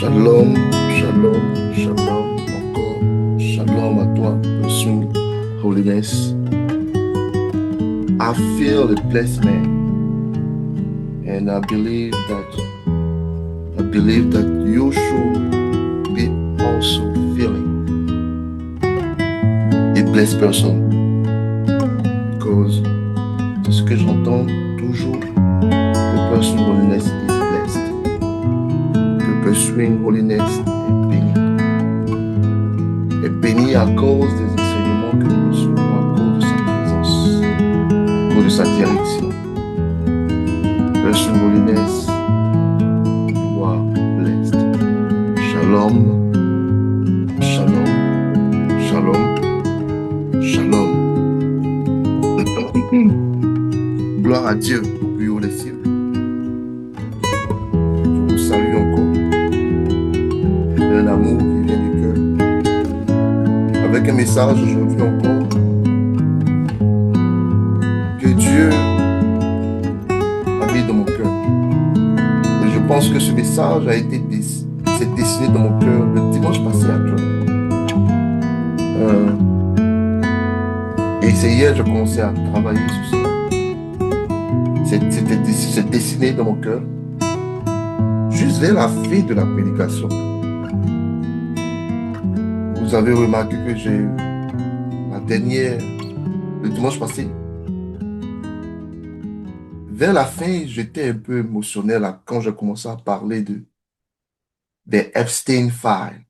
Shalom, shalom, shalom, encore shalom à toi, Pursuing Holiness. I feel a blessed man, and I believe that you should be also feeling a blessed person, because c'est ce que j'entends toujours, que Pursuing Holiness is blessed, que Pursuing Holiness est béni à cause des enseignements que nous recevons, à cause de sa présence, à cause de sa direction. Pursuing Holiness, you are blessed. Shalom, shalom, shalom, shalom. Gloire à Dieu au plus haut des cieux. Je vous salue encore. Un amour qui vient du cœur. Avec un message aujourd'hui encore. Que Dieu a mis dans mon cœur. Et je pense que ce message a été dessiné dans mon cœur le dimanche passé à John. Et c'est hier que j'ai commencé à travailler sur ça. C'est dessiné dans mon cœur. Juste vers la fin de la prédication. Vous avez remarqué que j'ai eu la dernière, le dimanche passé. Vers la fin, j'étais un peu émotionnel là, quand j'ai commencé à parler des Epstein Files.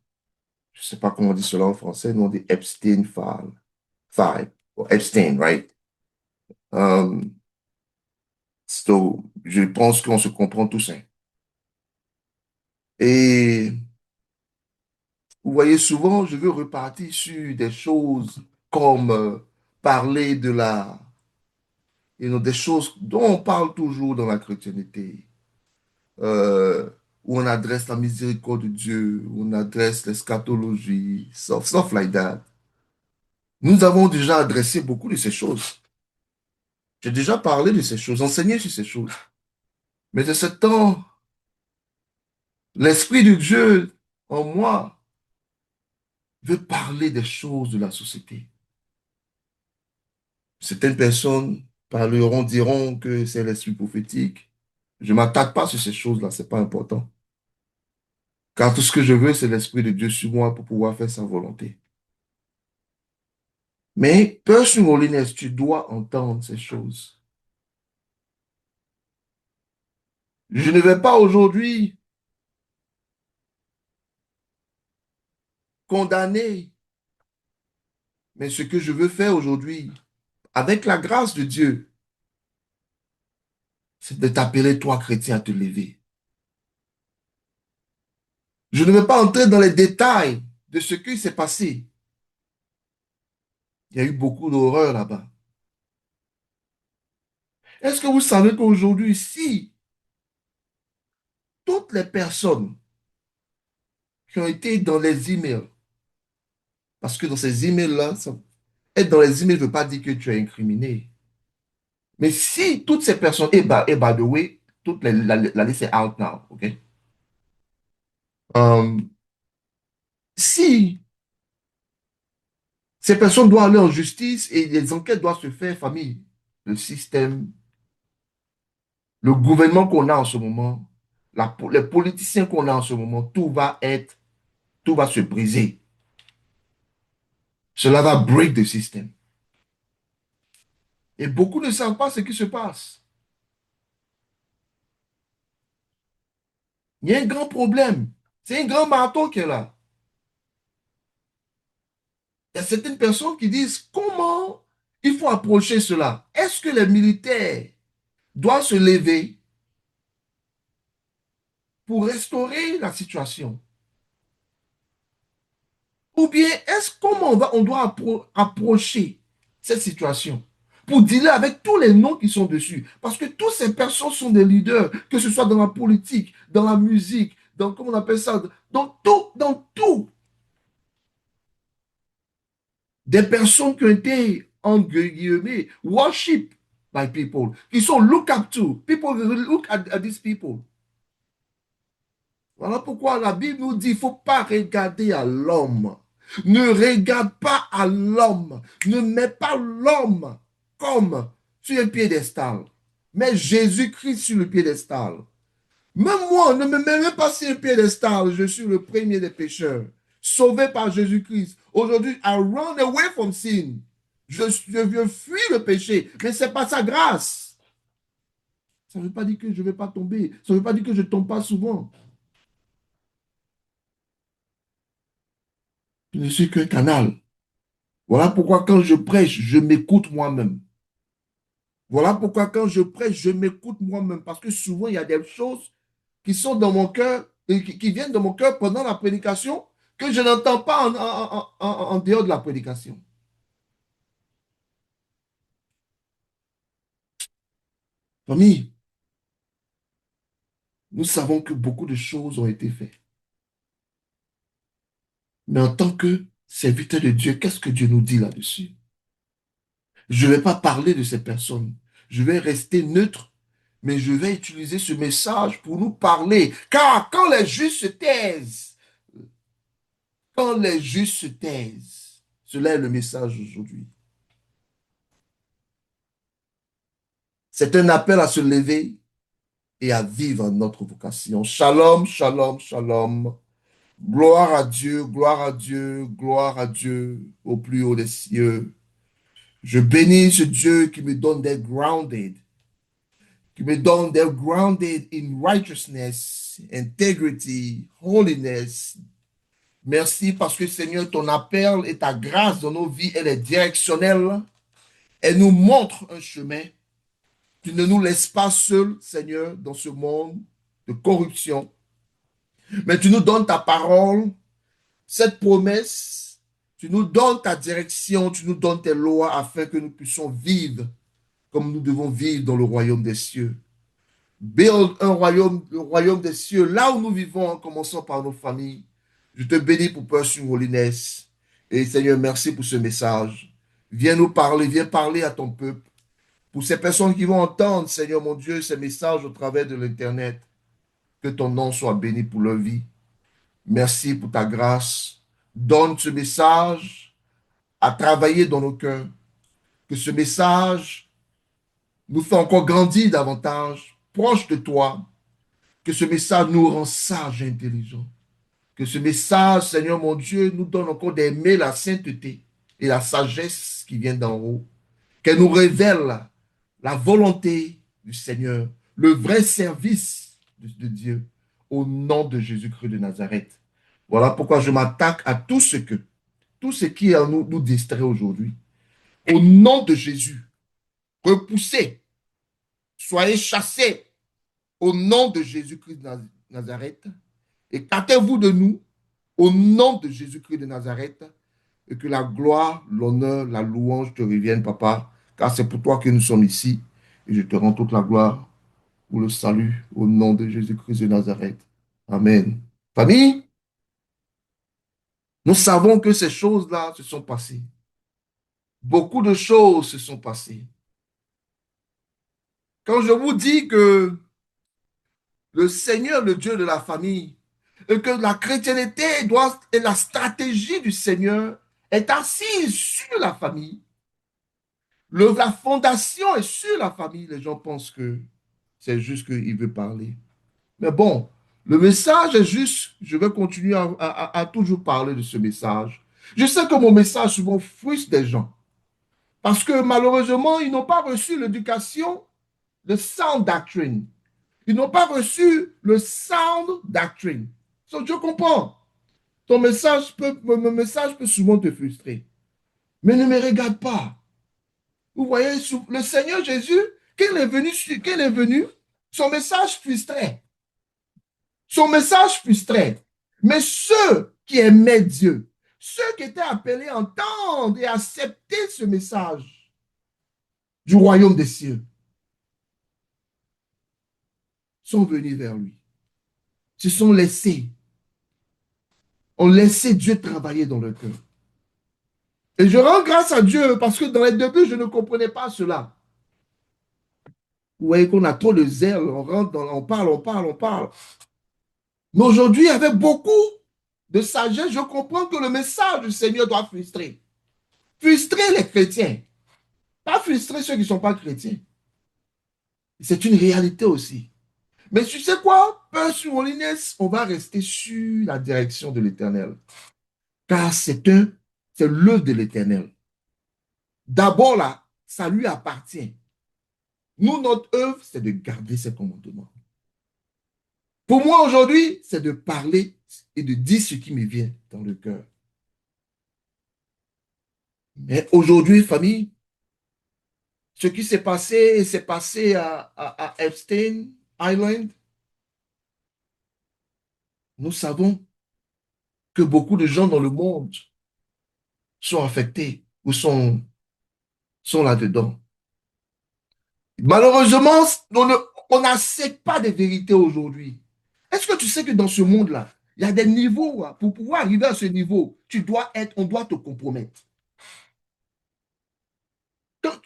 Je ne sais pas comment on dit cela en français, non, des Epstein Files. Or Epstein, right? So, je pense qu'on se comprend tous. Hein. Et vous voyez, souvent, je veux repartir sur des choses comme parler des choses dont on parle toujours dans la chrétienté, où on adresse la miséricorde de Dieu, où on adresse l'eschatologie, stuff like that. Nous avons déjà adressé beaucoup de ces choses. J'ai déjà parlé de ces choses, enseigné sur ces choses. Mais de ce temps, l'Esprit de Dieu en moi veut parler des choses de la société. Certaines personnes diront que c'est l'esprit prophétique. Je ne m'attaque pas sur ces choses-là, ce n'est pas important. Car tout ce que je veux, c'est l'Esprit de Dieu sur moi pour pouvoir faire sa volonté. Mais, Pursuing Holiness, tu dois entendre ces choses. Je ne vais pas aujourd'hui condamner, mais ce que je veux faire aujourd'hui, avec la grâce de Dieu, c'est de t'appeler, toi, chrétien, à te lever. Je ne vais pas entrer dans les détails de ce qui s'est passé. Il y a eu beaucoup d'horreur là-bas. Est-ce que vous savez qu'aujourd'hui, si toutes les personnes qui ont été dans les emails, parce que dans ces emails-là, être dans les emails ne veut pas dire que tu es incriminé. Mais si toutes ces personnes, by the way, la liste est out now, ok? Si ces personnes doivent aller en justice et les enquêtes doivent se faire, famille, le système, le gouvernement qu'on a en ce moment, les politiciens qu'on a en ce moment, tout va se briser. Cela va break the system. Et beaucoup ne savent pas ce qui se passe. Il y a un grand problème. C'est un grand marteau qui est là. Il y a certaines personnes qui disent comment il faut approcher cela. Est-ce que les militaires doivent se lever pour restaurer la situation? Ou bien comment on doit approcher cette situation pour dealer avec tous les noms qui sont dessus? Parce que toutes ces personnes sont des leaders, que ce soit dans la politique, dans la musique, comment on appelle ça, dans tout. Des personnes qui ont été, en guillemets, worship by people, qui sont look up to. People look at these people. Voilà pourquoi la Bible nous dit, il ne faut pas regarder à l'homme. Ne regarde pas à l'homme. Ne mets pas l'homme comme sur un piédestal. Mets Jésus-Christ sur le piédestal. Même moi, ne me mets même pas sur un piédestal. Je suis le premier des pécheurs, sauvé par Jésus-Christ. Aujourd'hui, I run away from sin. Je fuis le péché, mais ce n'est pas sa grâce. Ça ne veut pas dire que je ne vais pas tomber. Ça ne veut pas dire que je ne tombe pas souvent. Je ne suis qu'un canal. Voilà pourquoi quand je prêche, je m'écoute moi-même. Voilà pourquoi quand je prêche, je m'écoute moi-même. Parce que souvent, il y a des choses qui sont dans mon cœur, et qui viennent dans mon cœur pendant la prédication, que je n'entends pas en dehors de la prédication. Famille, nous savons que beaucoup de choses ont été faites. Mais en tant que serviteur de Dieu, qu'est-ce que Dieu nous dit là-dessus? Je ne vais pas parler de ces personnes. Je vais rester neutre, mais je vais utiliser ce message pour nous parler. Car quand les justes se taisent, quand les justes se taisent, cela est le message aujourd'hui. C'est un appel à se lever et à vivre notre vocation. Shalom, shalom, shalom. Gloire à Dieu, gloire à Dieu, gloire à Dieu au plus haut des cieux. Je bénis ce Dieu qui me donne des grounded, qui me donne des grounded in righteousness, integrity, holiness. Merci parce que Seigneur, ton appel et ta grâce dans nos vies, elle est directionnelle. Elle nous montre un chemin. Tu ne nous laisses pas seuls, Seigneur, dans ce monde de corruption, mais tu nous donnes ta parole, cette promesse, tu nous donnes ta direction, tu nous donnes tes lois afin que nous puissions vivre comme nous devons vivre dans le royaume des cieux. Build un royaume, le royaume des cieux, là où nous vivons, en commençant par nos familles. Je te bénis pour Pursuit Holiness. Et Seigneur, merci pour ce message. Viens nous parler, viens parler à ton peuple. Pour ces personnes qui vont entendre, Seigneur mon Dieu, ces messages au travers de l'Internet, que ton nom soit béni pour leur vie. Merci pour ta grâce. Donne ce message à travailler dans nos cœurs. Que ce message nous fait encore grandir davantage, proche de toi. Que ce message nous rend sages et intelligents. Que ce message, Seigneur mon Dieu, nous donne encore d'aimer la sainteté et la sagesse qui vient d'en haut. Qu'elle nous révèle la volonté du Seigneur, le vrai service de Dieu, au nom de Jésus-Christ de Nazareth. Voilà pourquoi je m'attaque à tout ce qui nous distrait aujourd'hui. Au nom de Jésus, repoussez, soyez chassés au nom de Jésus-Christ de Nazareth. Écartez-vous de nous au nom de Jésus-Christ de Nazareth et que la gloire, l'honneur, la louange te reviennent, papa, car c'est pour toi que nous sommes ici et je te rends toute la gloire pour le salut au nom de Jésus-Christ de Nazareth. Amen. Famille, nous savons que ces choses-là se sont passées. Beaucoup de choses se sont passées. Quand je vous dis que le Seigneur, le Dieu de la famille, et que la chrétienté doit, et la stratégie du Seigneur est assise sur la famille, la fondation est sur la famille, les gens pensent que c'est juste qu'il veut parler. Mais bon, le message est juste, je vais continuer à toujours parler de ce message. Je sais que mon message souvent frustre des gens. Parce que malheureusement, ils n'ont pas reçu l'éducation, le sound doctrine. Ils n'ont pas reçu le sound doctrine. Donc, je comprends. Ton message mon message peut souvent te frustrer. Mais ne me regarde pas. Vous voyez, le Seigneur Jésus, quand il est venu, son message frustrait. Son message frustrait. Mais ceux qui aimaient Dieu, ceux qui étaient appelés à entendre et accepter ce message du royaume des cieux, sont venus vers lui. Se sont laissés, ont laissé Dieu travailler dans leur cœur. Et je rends grâce à Dieu parce que dans les débuts, je ne comprenais pas cela. Vous voyez qu'on a trop de zèle, on rentre, on parle, on parle, on parle. Mais aujourd'hui, avec beaucoup de sagesse, je comprends que le message du Seigneur doit frustrer. Frustrer les chrétiens, pas frustrer ceux qui ne sont pas chrétiens. C'est une réalité aussi. Mais tu sais quoi? Peu sur holiness, on va rester sur la direction de l'Éternel. Car c'est l'œuvre de l'Éternel. D'abord là, ça lui appartient. Nous, notre œuvre, c'est de garder ses commandements. Pour moi, aujourd'hui, c'est de parler et de dire ce qui me vient dans le cœur. Mais aujourd'hui, famille, ce qui s'est passé à Epstein Island. Nous savons que beaucoup de gens dans le monde sont affectés ou sont là-dedans. Malheureusement, on n'accepte pas des vérités aujourd'hui. Est-ce que tu sais que dans ce monde-là, il y a des niveaux, hein, pour pouvoir arriver à ce niveau, on doit te compromettre. Donc,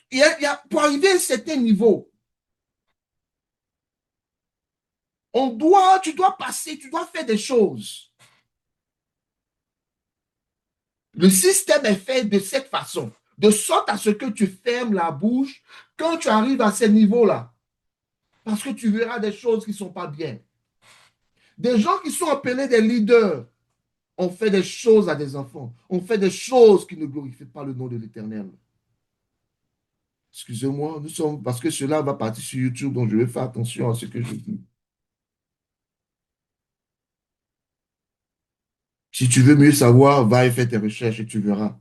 pour arriver à un certain niveau, tu dois passer, tu dois faire des choses. Le système est fait de cette façon, de sorte à ce que tu fermes la bouche quand tu arrives à ce niveau-là, parce que tu verras des choses qui ne sont pas bien. Des gens qui sont appelés des leaders ont fait des choses à des enfants, ont fait des choses qui ne glorifient pas le nom de l'Éternel. Excusez-moi, parce que cela va partir sur YouTube, donc je vais faire attention à ce que je dis. Si tu veux mieux savoir, va et fais tes recherches et tu verras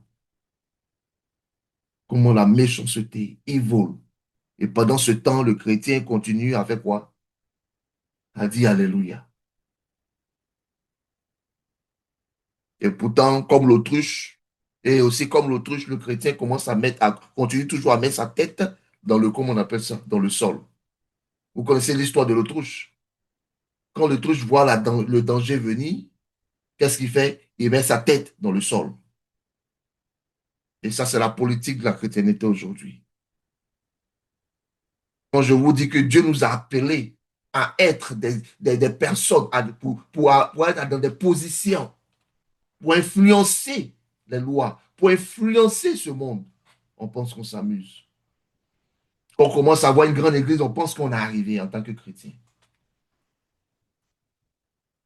comment la méchanceté évolue. Et pendant ce temps, le chrétien continue à faire quoi? À dire Alléluia. Et pourtant, comme l'autruche, et aussi comme l'autruche, le chrétien continue toujours à mettre sa tête dans comment on appelle ça, dans le sol. Vous connaissez l'histoire de l'autruche. Quand l'autruche voit le danger venir, qu'est-ce qu'il fait? Il met sa tête dans le sol. Et ça, c'est la politique de la chrétienté aujourd'hui. Quand je vous dis que Dieu nous a appelés à être des personnes, pour être dans des positions, pour influencer les lois, pour influencer ce monde, on pense qu'on s'amuse. On commence à voir une grande église, on pense qu'on est arrivé en tant que chrétien.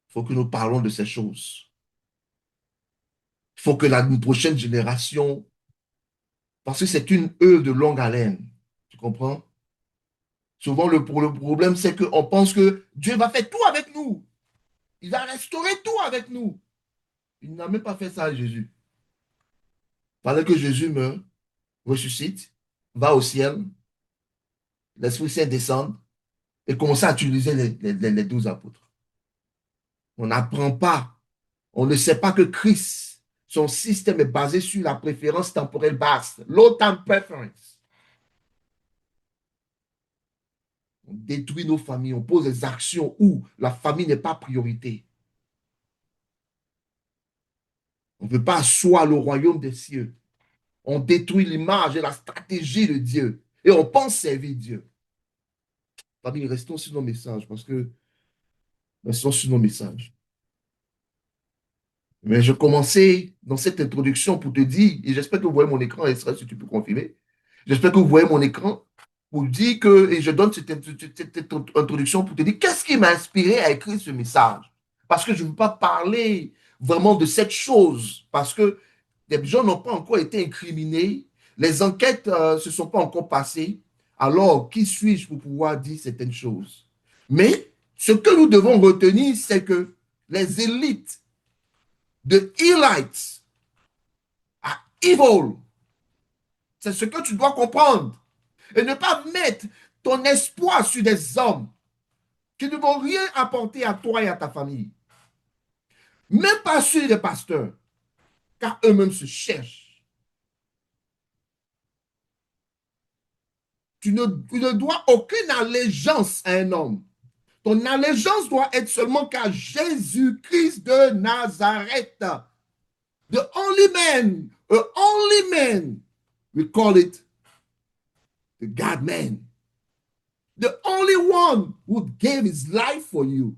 Il faut que nous parlons de ces choses. Il faut que la prochaine génération, parce que c'est une œuvre de longue haleine, tu comprends? Souvent, le problème, c'est qu'on pense que Dieu va faire tout avec nous. Il va restaurer tout avec nous. Il n'a même pas fait ça à Jésus. Pendant que Jésus meurt, ressuscite, va au ciel, l'Esprit Saint descend et commence à utiliser les 12 apôtres. On n'apprend pas. On ne sait pas que Christ, son système est basé sur la préférence temporelle basse, low time preference. On détruit nos familles, on pose des actions où la famille n'est pas priorité. On ne veut pas asseoir le royaume des cieux. On détruit l'image et la stratégie de Dieu. Et on pense servir Dieu. Famille, restons sur nos messages parce que restons sur nos messages. Mais je commençais dans cette introduction pour te dire, et j'espère que vous voyez mon écran, Esther, si tu peux confirmer. J'espère que vous voyez mon écran pour dire que, et je donne cette introduction pour te dire qu'est-ce qui m'a inspiré à écrire ce message. Parce que je ne veux pas parler vraiment de cette chose, parce que les gens n'ont pas encore été incriminés, les enquêtes ne se sont pas encore passées. Alors, qui suis-je pour pouvoir dire certaines choses? Mais ce que nous devons retenir, c'est que les élites de Elites à evil. C'est ce que tu dois comprendre. Et ne pas mettre ton espoir sur des hommes qui ne vont rien apporter à toi et à ta famille. Même pas sur les pasteurs, car eux-mêmes se cherchent. Tu ne dois aucune allégeance à un homme. Ton allégeance doit être seulement qu'à Jésus-Christ de Nazareth. The only man, the only man, we call it the God man. The only one who gave his life for you.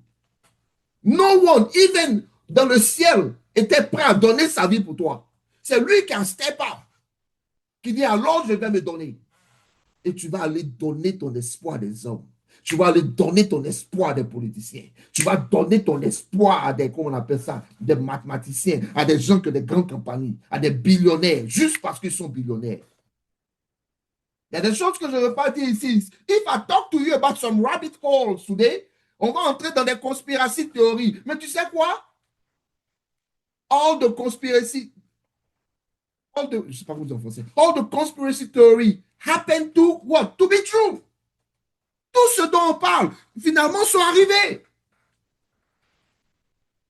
No one, even dans le ciel, était prêt à donner sa vie pour toi. C'est lui qui a step up, qui dit alors je vais me donner. Et tu vas aller donner ton espoir des hommes. Tu vas aller donner ton espoir à des politiciens. Tu vas donner ton espoir à des, comment on appelle ça, des mathématiciens, à des gens que des grandes compagnies, à des billionnaires, juste parce qu'ils sont billionnaires. Il y a des choses que je ne veux pas dire ici. If I talk to you about some rabbit holes today, on va entrer dans des conspiracy théories. Mais tu sais quoi? All the conspiracy, je ne sais pas comment dire en français, all the conspiracy theory happen to what? To be true. Tout ce dont on parle, finalement, sont arrivés.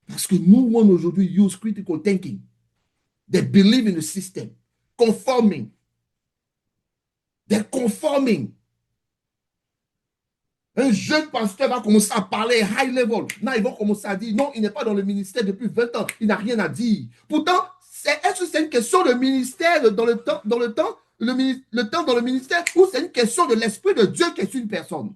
Parce que no one aujourd'hui use critical thinking. They believe in the system. Conforming. They're conforming. Un jeune pasteur va commencer à parler high level. Non, ils vont commencer à dire, non, il n'est pas dans le ministère depuis 20 ans. Il n'a rien à dire. Pourtant, est-ce que c'est une question de ministère dans le temps, le temps dans le ministère, ou c'est une question de l'Esprit de Dieu qui est une personne?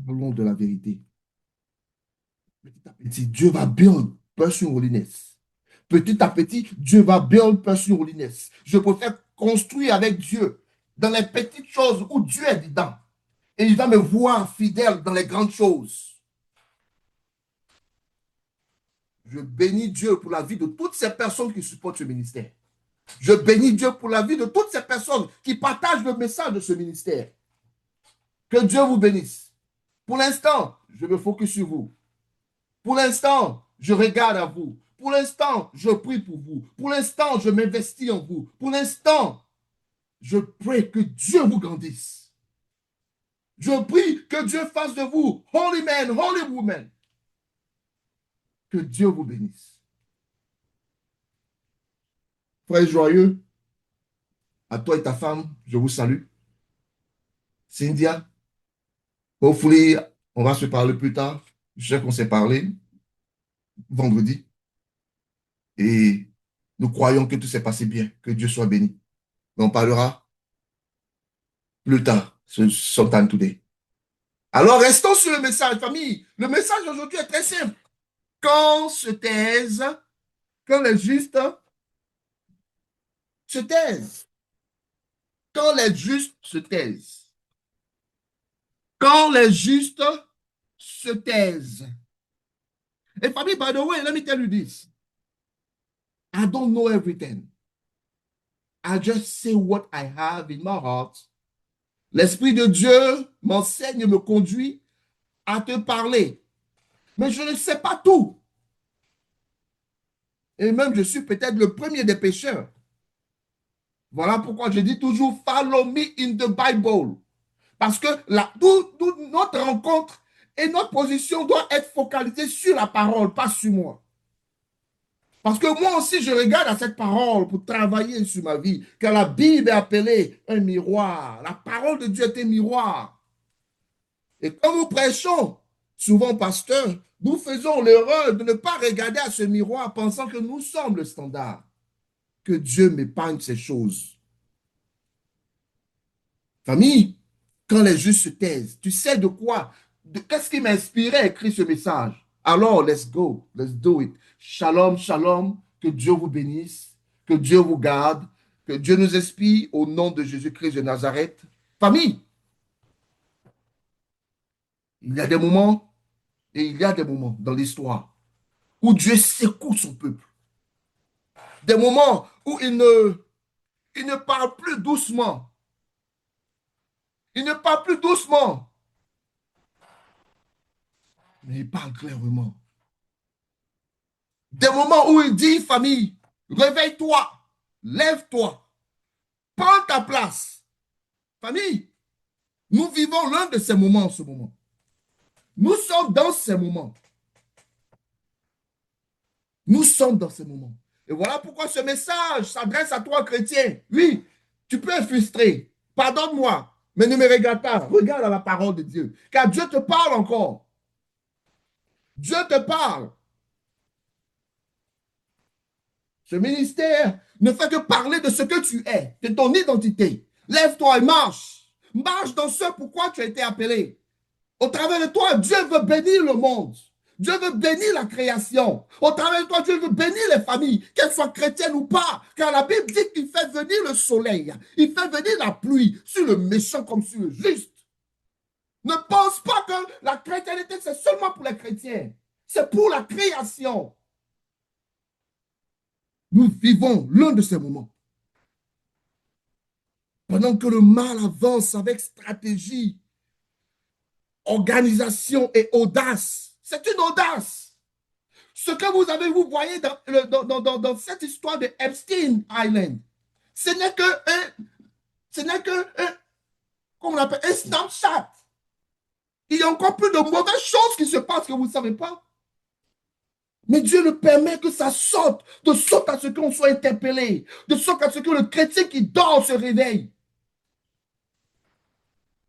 Parlons de la vérité. Petit à petit, Dieu va build personal holiness. Petit à petit, Dieu va build personal holiness. Je préfère construire avec Dieu dans les petites choses où Dieu est dedans. Et il va me voir fidèle dans les grandes choses. Je bénis Dieu pour la vie de toutes ces personnes qui supportent ce ministère. Je bénis Dieu pour la vie de toutes ces personnes qui partagent le message de ce ministère. Que Dieu vous bénisse. Pour l'instant, je me focus sur vous. Pour l'instant, je regarde à vous. Pour l'instant, je prie pour vous. Pour l'instant, je m'investis en vous. Pour l'instant, je prie que Dieu vous grandisse. Je prie que Dieu fasse de vous holy men, holy women. Que Dieu vous bénisse. Frère joyeux, à toi et ta femme, je vous salue. Cynthia, hopefully, on va se parler plus tard. Je sais qu'on s'est parlé vendredi. Et nous croyons que tout s'est passé bien. Que Dieu soit béni. Mais on parlera plus tard, sometime today. Alors, restons sur le message, famille. Le message aujourd'hui est très simple. Quand se taisent, quand les justes se taisent. Quand les justes se taisent. Quand les justes se taisent. And family, by the way, let me tell you this. I don't know everything. I just say what I have in my heart. L'Esprit de Dieu m'enseigne, me conduit à te parler. Mais je ne sais pas tout. Et même, je suis peut-être le premier des pécheurs. Voilà pourquoi je dis toujours, follow me in the Bible. Parce que notre rencontre et notre position doit être focalisée sur la parole, pas sur moi. Parce que moi aussi, je regarde à cette parole pour travailler sur ma vie. Car la Bible est appelée un miroir. La parole de Dieu est un miroir. Et quand nous prêchons, souvent, pasteur, nous faisons l'erreur de ne pas regarder à ce miroir pensant que nous sommes le standard. Que Dieu m'épargne ces choses. Famille, quand les justes se taisent, tu sais de quoi? Qu'est-ce qui m'a inspiré à écrire ce message? Alors, let's go. Let's do it. Shalom, shalom. Que Dieu vous bénisse. Que Dieu vous garde. Que Dieu nous inspire au nom de Jésus-Christ de Nazareth. Famille, il y a des moments et il y a des moments dans l'histoire où Dieu secoue son peuple. Des moments où il ne parle plus doucement. Il ne parle plus doucement, mais il parle clairement. Des moments où il dit, famille, réveille-toi, lève-toi, prends ta place. Famille, nous vivons l'un de ces moments en ce moment. Nous sommes dans ces moments. Nous sommes dans ces moments. Et voilà pourquoi ce message s'adresse à toi, chrétien. Oui, tu peux être frustré. Pardonne-moi, mais ne me regarde pas. Regarde à la parole de Dieu. Car Dieu te parle encore. Dieu te parle. Ce ministère ne fait que parler de ce que tu es, de ton identité. Lève-toi et marche. Marche dans ce pourquoi tu as été appelé. Au travers de toi, Dieu veut bénir le monde. Dieu veut bénir la création. Au travers de toi, Dieu veut bénir les familles, qu'elles soient chrétiennes ou pas. Car la Bible dit qu'il fait venir le soleil. Il fait venir la pluie sur le méchant comme sur le juste. Ne pense pas que la chrétienté, c'est seulement pour les chrétiens. C'est pour la création. Nous vivons l'un de ces moments. Pendant que le mal avance avec stratégie, organisation et audace. C'est une audace. Ce que vous voyez dans cette histoire de Epstein Island, ce n'est que comment on appelle, un Snapchat. Il y a encore plus de mauvaises choses qui se passent que vous ne savez pas. Mais Dieu le permet que ça sorte, de sorte à ce qu'on soit interpellé, de sorte à ce que le chrétien qui dort se réveille.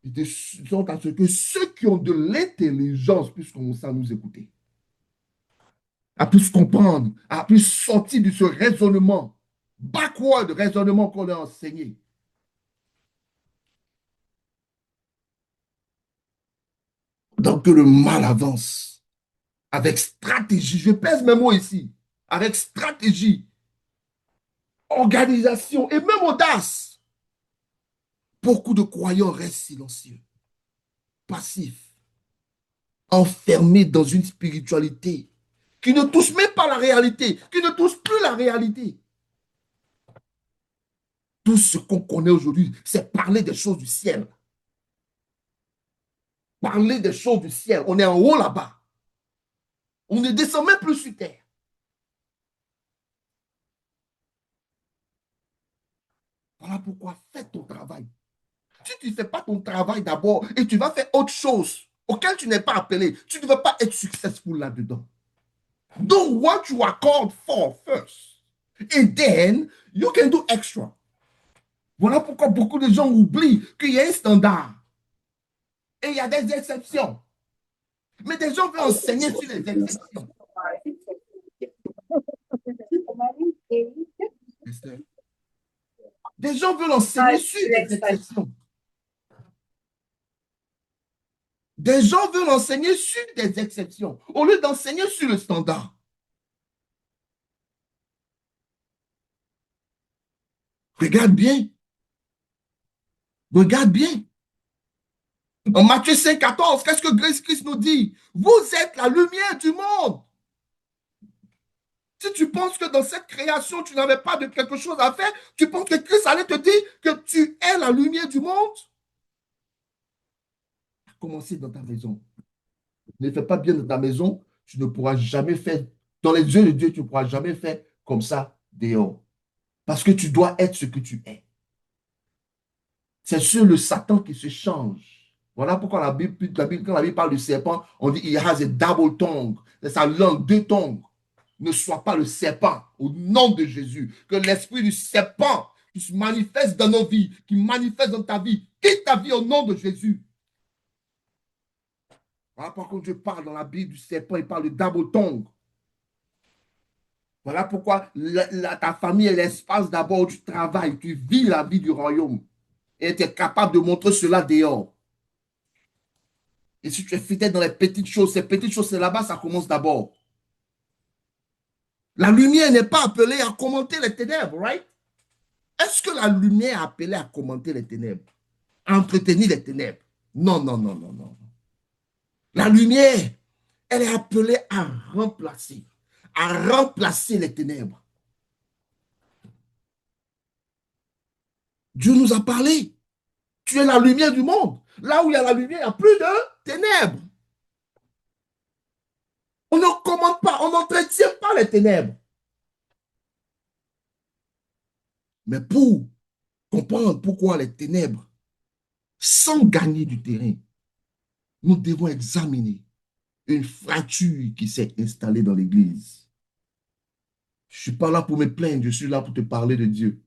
Et de sorte à ce que ceux qui ont de l'intelligence puissent commencer à nous écouter, à plus comprendre, à plus sortir de ce raisonnement, backward raisonnement qu'on a enseigné. Donc que le mal avance avec stratégie, je pèse mes mots ici, avec stratégie, organisation et même audace. Beaucoup de croyants restent silencieux, passifs, enfermés dans une spiritualité qui ne touche même pas la réalité, qui ne touche plus la réalité. Tout ce qu'on connaît aujourd'hui, c'est parler des choses du ciel. Parler des choses du ciel. On est en haut là-bas. On ne descend même plus sur terre. Voilà pourquoi fais ton travail. Si tu ne fais pas ton travail d'abord et tu vas faire autre chose auquel tu n'es pas appelé, tu ne vas pas être successful là-dedans. Do what you are called for first. And then you can do extra. Voilà pourquoi beaucoup de gens oublient qu'il y a un standard. Et il y a des exceptions. Mais des gens veulent enseigner sur les exceptions. Des gens veulent enseigner sur les exceptions. Des gens veulent enseigner sur des exceptions au lieu d'enseigner sur le standard. Regarde bien. Regarde bien. En Matthieu 5, 14, qu'est-ce que Christ nous dit? Vous êtes la lumière du monde. Si tu penses que dans cette création, tu n'avais pas de quelque chose à faire, tu penses que Christ allait te dire que tu es la lumière du monde? Commencez dans ta maison. Ne fais pas bien dans ta maison, tu ne pourras jamais faire, dans les yeux de Dieu, tu ne pourras jamais faire comme ça dehors. Parce que tu dois être ce que tu es. C'est sur le Satan qui se change. Voilà pourquoi quand la Bible parle du serpent, on dit il has a double tongue. C'est sa langue, deux tongues. Ne sois pas le serpent au nom de Jésus. Que l'esprit du serpent qui se manifeste dans nos vies, qui manifeste dans ta vie, quitte ta vie au nom de Jésus. Voilà pourquoi Dieu parle dans la Bible du serpent, il parle de double tongue. Voilà pourquoi ta famille est l'espace d'abord où tu travailles, tu vis la vie du royaume. Et tu es capable de montrer cela dehors. Et si tu es fidèle dans les petites choses, ces petites choses, c'est là-bas, ça commence d'abord. La lumière n'est pas appelée à commenter les ténèbres, right? Est-ce que la lumière est appelée à commenter les ténèbres? À entretenir les ténèbres? Non, non, non, non, non. La lumière, elle est appelée à remplacer les ténèbres. Dieu nous a parlé. Tu es la lumière du monde. Là où il y a la lumière, il n'y a plus de ténèbres. On ne commente pas, on n'entretient pas les ténèbres. Mais pour comprendre pourquoi les ténèbres, sans gagner du terrain, nous devons examiner une fracture qui s'est installée dans l'Église. Je ne suis pas là pour me plaindre, je suis là pour te parler de Dieu.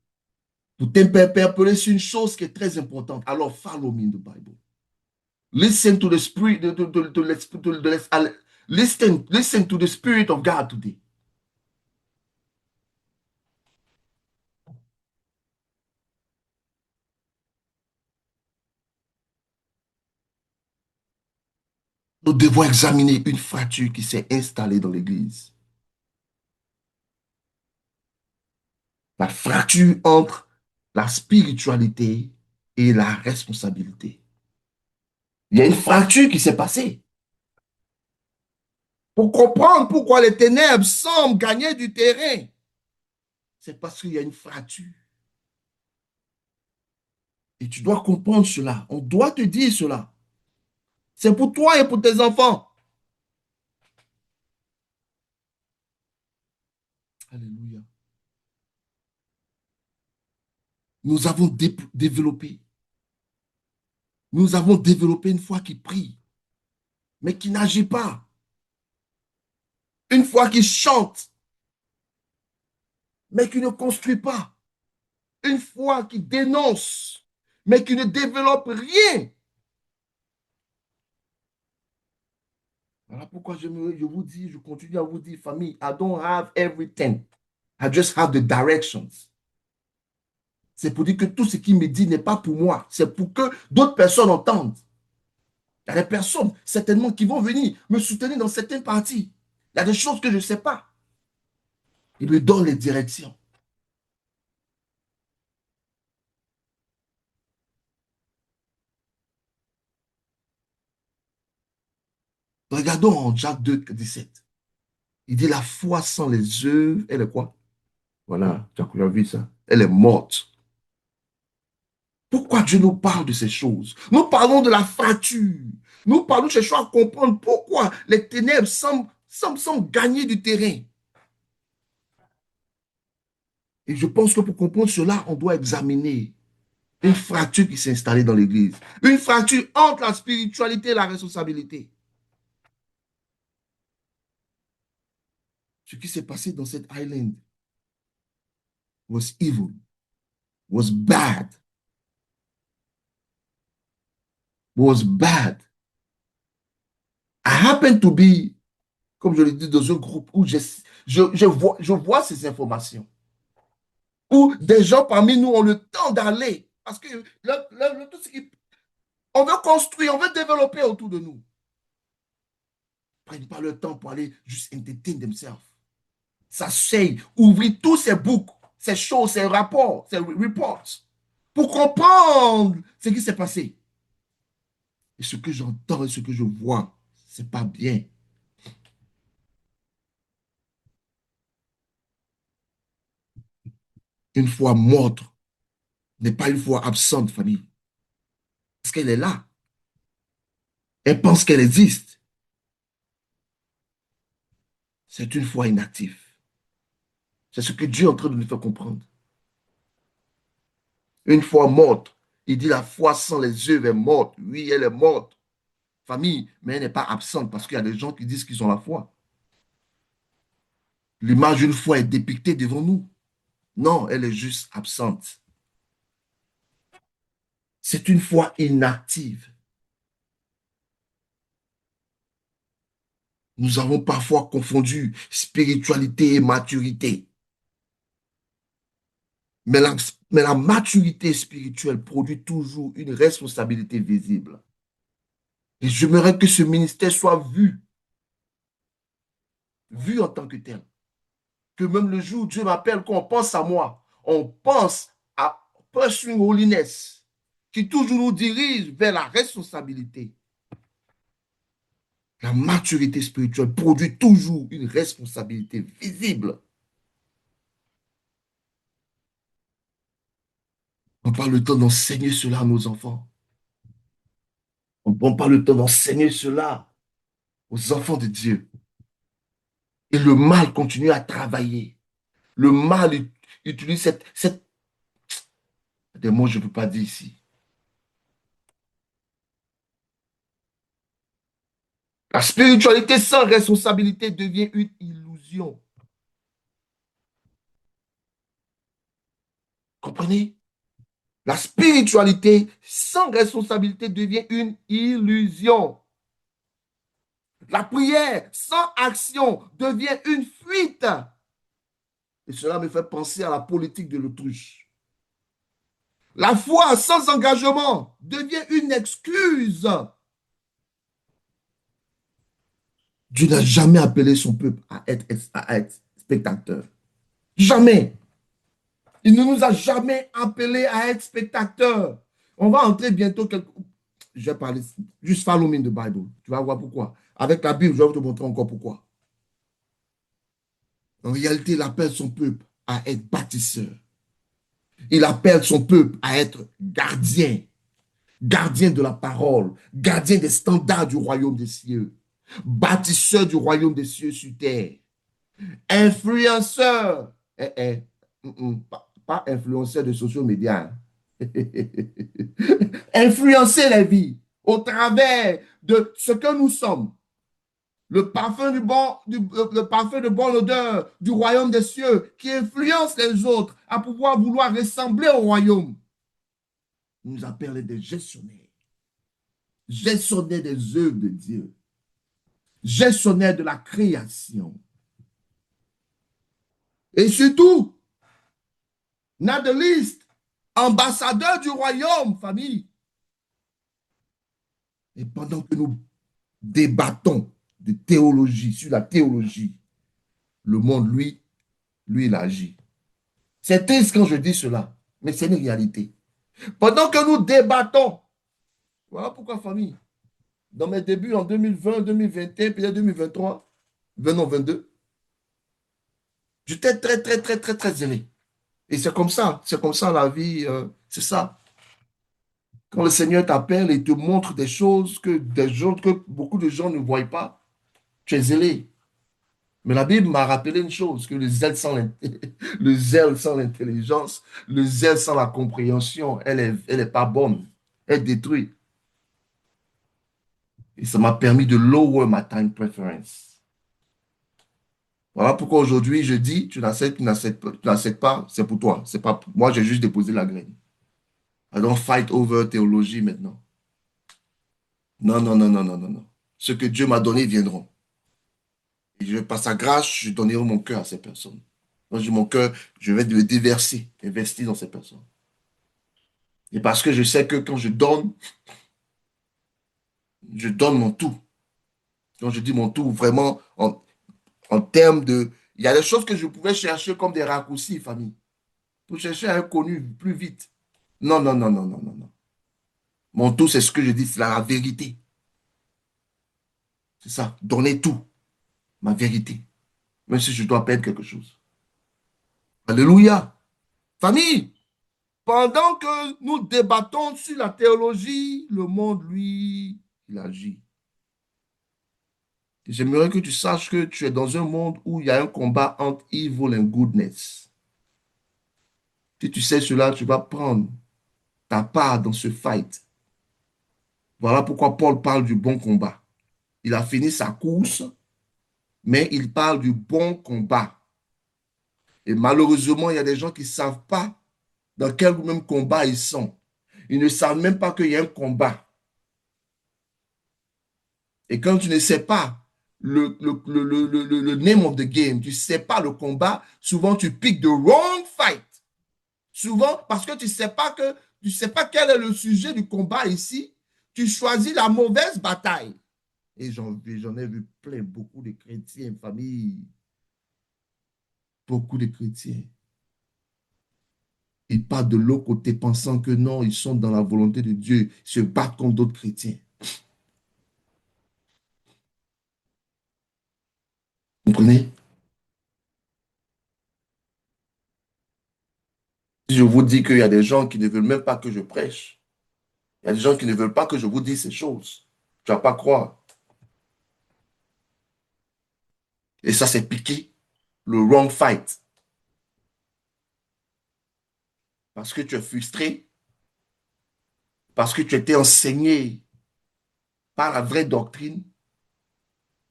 Pour t'interpeller sur une chose qui est très importante. Alors, follow me in the Bible. Listen to the spirit, listen to the Spirit of God today. Nous devons examiner une fracture qui s'est installée dans l'Église. La fracture entre la spiritualité et la responsabilité. Il y a une fracture qui s'est passée. Pour comprendre pourquoi les ténèbres semblent gagner du terrain, c'est parce qu'il y a une fracture. Et tu dois comprendre cela. On doit te dire cela. C'est pour toi et pour tes enfants. Alléluia. Nous avons développé. Nous avons développé une foi qui prie, mais qui n'agit pas. Une foi qui chante, mais qui ne construit pas. Une foi qui dénonce, mais qui ne développe rien. Voilà pourquoi je vous dis, je continue à vous dire, famille, I don't have everything. I just have the directions. C'est pour dire que tout ce qu'il me dit n'est pas pour moi. C'est pour que d'autres personnes entendent. Il y a des personnes, certainement, qui vont venir me soutenir dans certaines parties. Il y a des choses que je ne sais pas. Il me donne les directions. Regardons en Jacques 2, 17. Il dit la foi sans les œuvres, elle est quoi? Voilà, tu as vu ça. Elle est morte. Pourquoi Dieu nous parle de ces choses? Nous parlons de la fracture. Nous parlons, cherchons à comprendre pourquoi les ténèbres semblent gagner du terrain. Et je pense que pour comprendre cela, on doit examiner une fracture qui s'est installée dans l'Église. Une fracture entre la spiritualité et la responsabilité. Ce qui s'est passé dans cette island was evil, was bad, was bad. I happen to be, comme je l'ai dit, dans un groupe où je vois ces informations, où des gens parmi nous ont le temps d'aller, parce que tout ce qui, on veut construire, on veut développer autour de nous. Ils ne prennent pas le temps pour aller juste entertain themselves. S'asseyent, ouvrir tous ces books, ces choses, ces rapports, ces reports, pour comprendre ce qui s'est passé. Et ce que j'entends et ce que je vois, c'est pas bien. Une foi morte n'est pas une foi absente, famille. Parce qu'elle est là. Elle pense qu'elle existe. C'est une foi inactive. C'est ce que Dieu est en train de nous faire comprendre. Une foi morte. Il dit la foi sans les œuvres est morte. Oui, elle est morte. Famille, mais elle n'est pas absente parce qu'il y a des gens qui disent qu'ils ont la foi. L'image d'une foi est dépictée devant nous. Non, elle est juste absente. C'est une foi inactive. Nous avons parfois confondu spiritualité et maturité. Mais la maturité spirituelle produit toujours une responsabilité visible. Et j'aimerais que ce ministère soit vu en tant que tel. Que même le jour où Dieu m'appelle, qu'on pense à moi, on pense à Pursuing Holiness, qui toujours nous dirige vers la responsabilité. La maturité spirituelle produit toujours une responsabilité visible. On prend le temps d'enseigner cela à nos enfants. On prend pas le temps d'enseigner cela aux enfants de Dieu. Et le mal continue à travailler. Le mal utilise des mots que je ne peux pas dire ici. La spiritualité sans responsabilité devient une illusion. Comprenez? La spiritualité sans responsabilité devient une illusion. La prière sans action devient une fuite. Et cela me fait penser à la politique de l'autruche. La foi sans engagement devient une excuse. Dieu n'a jamais appelé son peuple à être spectateur. Jamais. Il ne nous a jamais appelés à être spectateurs. On va entrer bientôt Je vais parler, juste follow me in the Bible. Tu vas voir pourquoi. Avec la Bible, je vais te montrer encore pourquoi. En réalité, il appelle son peuple à être bâtisseur. Il appelle son peuple à être gardien. Gardien de la parole. Gardien des standards du royaume des cieux. Bâtisseur du royaume des cieux sur terre. Influenceur. Pas influenceur de social media. Hein. Influencer les vies au travers de ce que nous sommes. Le parfum le parfum de bonne odeur du royaume des cieux qui influence les autres à pouvoir vouloir ressembler au royaume. Il nous appelle des gestionnaires. Gestionnaires des œuvres de Dieu. Gestionnaires de la création. Et surtout, not the least, ambassadeur du royaume, famille. Et pendant que nous débattons de théologie, sur la théologie, le monde, lui, il agit. C'est triste quand je dis cela, mais c'est une réalité. Pendant que nous débattons, voilà pourquoi, famille, dans mes débuts en 2020, 2021, peut-être 2023, 22, j'étais très, très, très, très, très aimé. Et c'est comme ça la vie, c'est ça. Quand le Seigneur t'appelle et te montre des choses que beaucoup de gens ne voient pas, tu es zélé. Mais la Bible m'a rappelé une chose, que le zèle sans l'intelligence, le zèle sans la compréhension, elle est pas bonne. Elle détruit. Et ça m'a permis de lower my time preference. Voilà pourquoi aujourd'hui je dis, tu n'acceptes pas, c'est pour toi. C'est pas, moi, j'ai juste déposé la graine. I don't fight over théologie maintenant. Non, non, non, non, non, non, non. Ce que Dieu m'a donné viendront. Et par sa grâce, je donnerai mon cœur à ces personnes. Moi, j'ai mon cœur, je vais le déverser, investir dans ces personnes. Et parce que je sais que quand je donne mon tout. Quand je dis mon tout, vraiment, en termes de... Il y a des choses que je pouvais chercher comme des raccourcis, famille, pour chercher un connu plus vite. Non, non, non, non, non, non, non. Mon tout, c'est ce que je dis, c'est la vérité. C'est ça, donner tout, ma vérité, même si je dois perdre quelque chose. Alléluia. Famille, pendant que nous débattons sur la théologie, le monde, lui, il agit. J'aimerais que tu saches que tu es dans un monde où il y a un combat entre evil and goodness. Si tu sais cela, tu vas prendre ta part dans ce fight. Voilà pourquoi Paul parle du bon combat. Il a fini sa course, mais il parle du bon combat. Et malheureusement, il y a des gens qui ne savent pas dans quel même combat ils sont. Ils ne savent même pas qu'il y a un combat. Et quand tu ne sais pas le name of the game, tu ne sais pas le combat, souvent tu piques the wrong fight. Souvent, parce que tu sais pas quel est le sujet du combat ici, tu choisis la mauvaise bataille. Et j'en ai vu plein, beaucoup de chrétiens, famille, beaucoup de chrétiens. Ils partent de l'autre côté pensant que non, ils sont dans la volonté de Dieu, ils se battent contre d'autres chrétiens. Vous comprenez? Si je vous dis qu'il y a des gens qui ne veulent même pas que je prêche, il y a des gens qui ne veulent pas que je vous dise ces choses. Tu ne vas pas croire. Et ça, c'est piqué le wrong fight. Parce que tu es frustré, parce que tu étais enseigné par la vraie doctrine,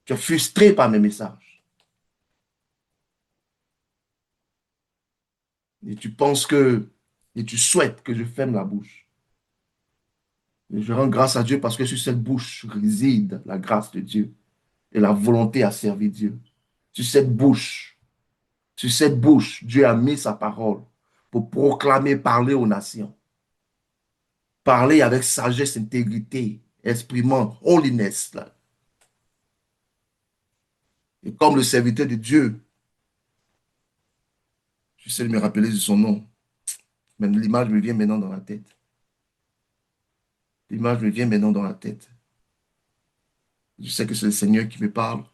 tu es frustré par mes messages. Et tu penses et tu souhaites que je ferme la bouche. Et je rends grâce à Dieu parce que sur cette bouche réside la grâce de Dieu et la volonté à servir Dieu. Sur cette bouche, sur cette bouche, Dieu a mis sa parole pour proclamer, parler aux nations. Parler avec sagesse, intégrité, exprimant holiness. Là. Et comme le serviteur de Dieu, j'essaie de me rappeler de son nom. Mais l'image me vient maintenant dans la tête. L'image me vient maintenant dans la tête. Je sais que c'est le Seigneur qui me parle.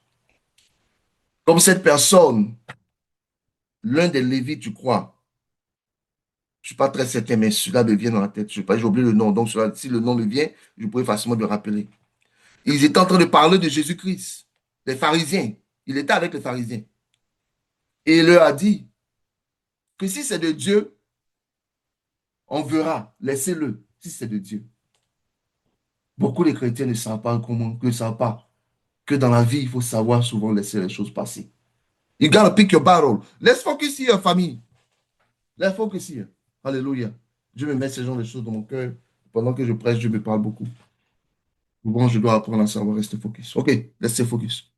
Comme cette personne, l'un des Lévites, je crois. Je ne suis pas très certain, mais cela me vient dans la tête. Je sais pas, j'ai oublié le nom. Donc, si le nom me vient, je pourrais facilement me rappeler. Ils étaient en train de parler de Jésus-Christ. Les pharisiens. Il était avec les pharisiens. Et il leur a dit que si c'est de Dieu, on verra. Laissez-le, si c'est de Dieu. Beaucoup de chrétiens ne savent pas comment, ne savent pas que dans la vie, il faut savoir souvent laisser les choses passer. You gotta pick your battle. Let's focus here, famille. Let's focus here. Alléluia. Dieu me met ce genre de choses dans mon cœur. Pendant que je prêche, Dieu me parle beaucoup. Bon, je dois apprendre à savoir rester focus. OK, restez focus.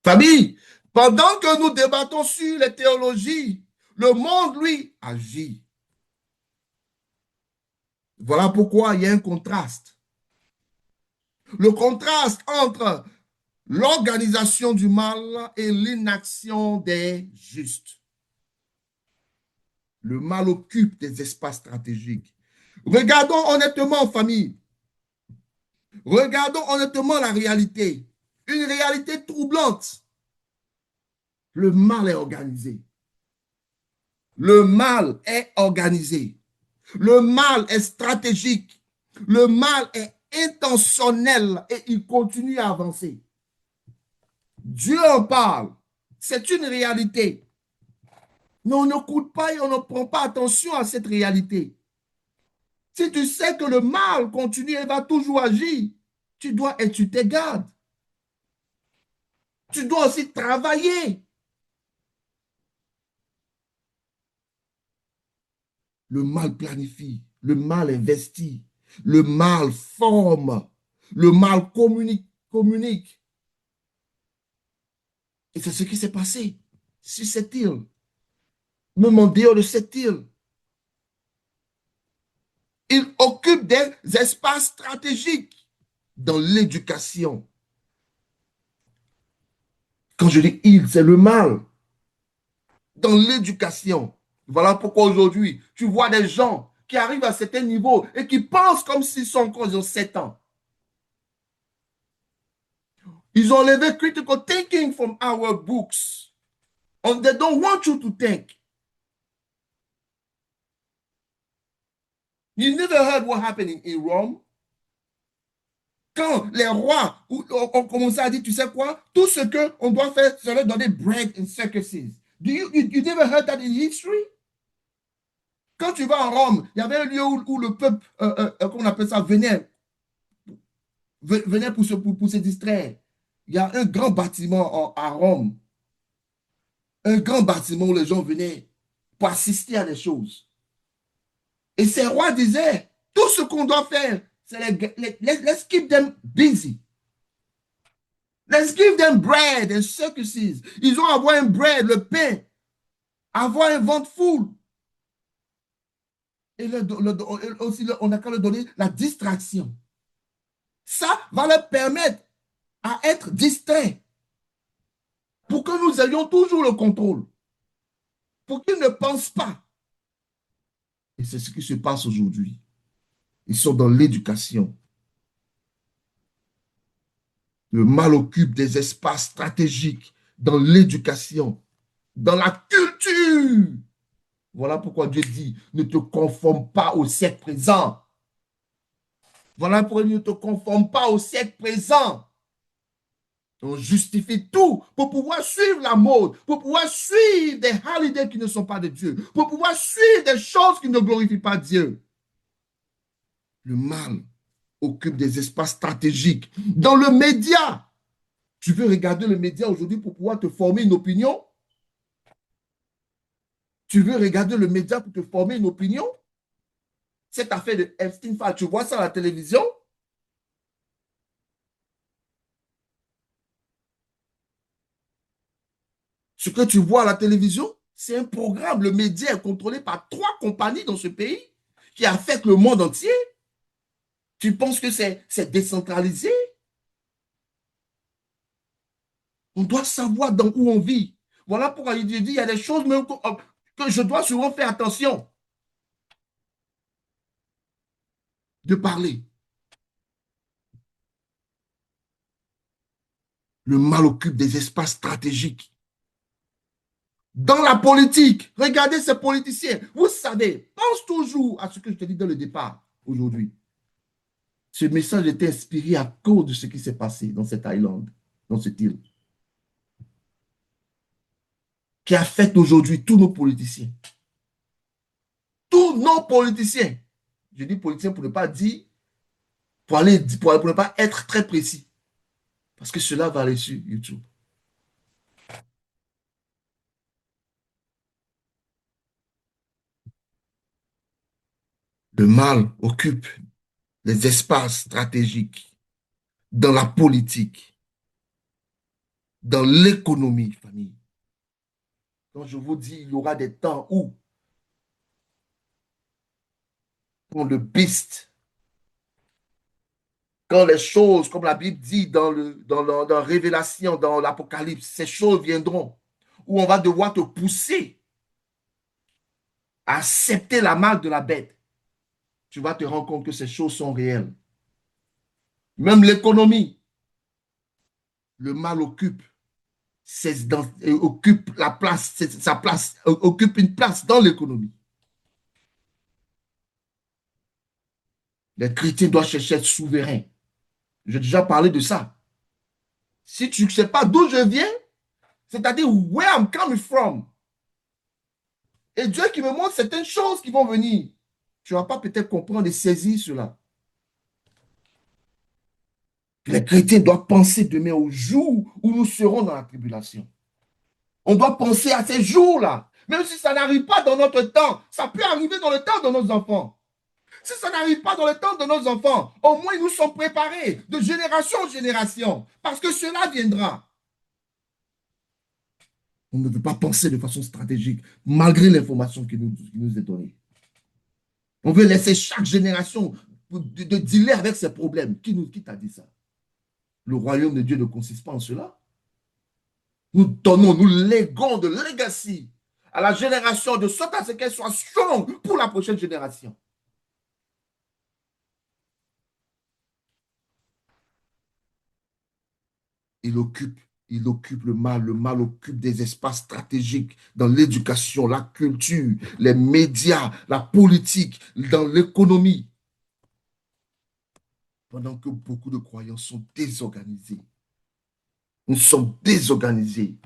Famille, pendant que nous débattons sur les théologies, le monde, lui, agit. Voilà pourquoi il y a un contraste. Le contraste entre l'organisation du mal et l'inaction des justes. Le mal occupe des espaces stratégiques. Regardons honnêtement, en famille. Regardons honnêtement la réalité. Une réalité troublante. Le mal est organisé. Le mal est organisé. Le mal est stratégique. Le mal est intentionnel et il continue à avancer. Dieu en parle. C'est une réalité. Mais on n'écoute pas et on ne prend pas attention à cette réalité. Si tu sais que le mal continue et va toujours agir, tu dois et tu te gardes. Tu dois aussi travailler. Le mal planifie, le mal investit, le mal forme, le mal communique. Et c'est ce qui s'est passé sur cette île, même en dehors de cette île. Il occupe des espaces stratégiques dans l'éducation. Quand je dis il, c'est le mal. Dans l'éducation. Voilà pourquoi aujourd'hui, tu vois des gens qui arrivent à certains niveaux et qui pensent comme s'ils sont encore, ils ont 7 ans. Ils ont levé critical thinking from our books. And they don't want you to think. You never heard what happened in Rome? Quand les rois ont commencé à dire, tu sais quoi, tout ce qu'on doit faire, c'est leur donner bread and circuses. You never heard that in history? Quand tu vas en Rome, il y avait un lieu où le peuple, comment on appelle ça, venait pour se distraire. Il y a un grand bâtiment à Rome, un grand bâtiment où les gens venaient pour assister à des choses. Et ces rois disaient, tout ce qu'on doit faire, c'est let's keep them busy. Let's give them bread and circuses. Ils ont avoir un bread, le pain, avoir un ventre full. Et aussi, on a qu'à leur donner la distraction. Ça va leur permettre à être distraits pour que nous ayons toujours le contrôle, pour qu'ils ne pensent pas. Et c'est ce qui se passe aujourd'hui. Ils sont dans l'éducation. Le mal occupe des espaces stratégiques dans l'éducation, dans la culture. Voilà pourquoi Dieu dit, ne te conforme pas au siècle présent. Voilà pourquoi il ne te conforme pas au siècle présent. On justifie tout pour pouvoir suivre la mode, pour pouvoir suivre des holidays qui ne sont pas de Dieu, pour pouvoir suivre des choses qui ne glorifient pas Dieu. Le mal occupe des espaces stratégiques. Dans le média, tu veux regarder le média aujourd'hui pour pouvoir te former une opinion? Tu veux regarder le média pour te former une opinion? Cette affaire de Epstein Fall, tu vois ça à la télévision? Ce que tu vois à la télévision, c'est un programme. Le média est contrôlé par 3 compagnies dans ce pays qui affectent le monde entier. Tu penses que c'est décentralisé? On doit savoir dans où on vit. Voilà pourquoi il dit, il y a des choses même que je dois souvent faire attention de parler. Le mal occupe des espaces stratégiques. Dans la politique, regardez ces politiciens. Vous savez, pense toujours à ce que je te dis dans le départ aujourd'hui. Ce message était inspiré à cause de ce qui s'est passé dans cette island, dans cette île, qui affecte aujourd'hui tous nos politiciens. Tous nos politiciens. Je dis politiciens pour ne pas dire, pour ne pas être très précis. Parce que cela va aller sur YouTube. Le mal occupe les espaces stratégiques dans la politique, dans l'économie, famille. Donc, je vous dis, il y aura des temps où on le beast, quand les choses, comme la Bible dit dans Révélation, dans l'Apocalypse, ces choses viendront, où on va devoir te pousser à accepter la marque de la bête. Tu vas te rendre compte que ces choses sont réelles. Même l'économie, le mal occupe la place, sa place, occupe une place dans l'économie. Les chrétiens doivent chercher à être souverains. J'ai déjà parlé de ça. Si tu ne sais pas d'où je viens, c'est-à-dire where I'm coming from, et Dieu qui me montre certaines choses qui vont venir, tu ne vas pas peut-être comprendre et saisir cela. Les chrétiens doivent penser demain au jour où nous serons dans la tribulation. On doit penser à ces jours-là. Même si ça n'arrive pas dans notre temps, ça peut arriver dans le temps de nos enfants. Si ça n'arrive pas dans le temps de nos enfants, au moins nous sommes préparés de génération en génération, parce que cela viendra. On ne veut pas penser de façon stratégique, malgré l'information qui nous est donnée. On veut laisser chaque génération de dealer avec ses problèmes. Qui t'a dit ça? Le royaume de Dieu ne consiste pas en cela. Nous donnons, nous léguons de legacy à la génération de sorte à ce qu'elle soit strong pour la prochaine génération. Il occupe, il occupe le mal occupe des espaces stratégiques dans l'éducation, la culture, les médias, la politique, dans l'économie. Pendant que beaucoup de croyants sont désorganisés. Nous sommes désorganisés.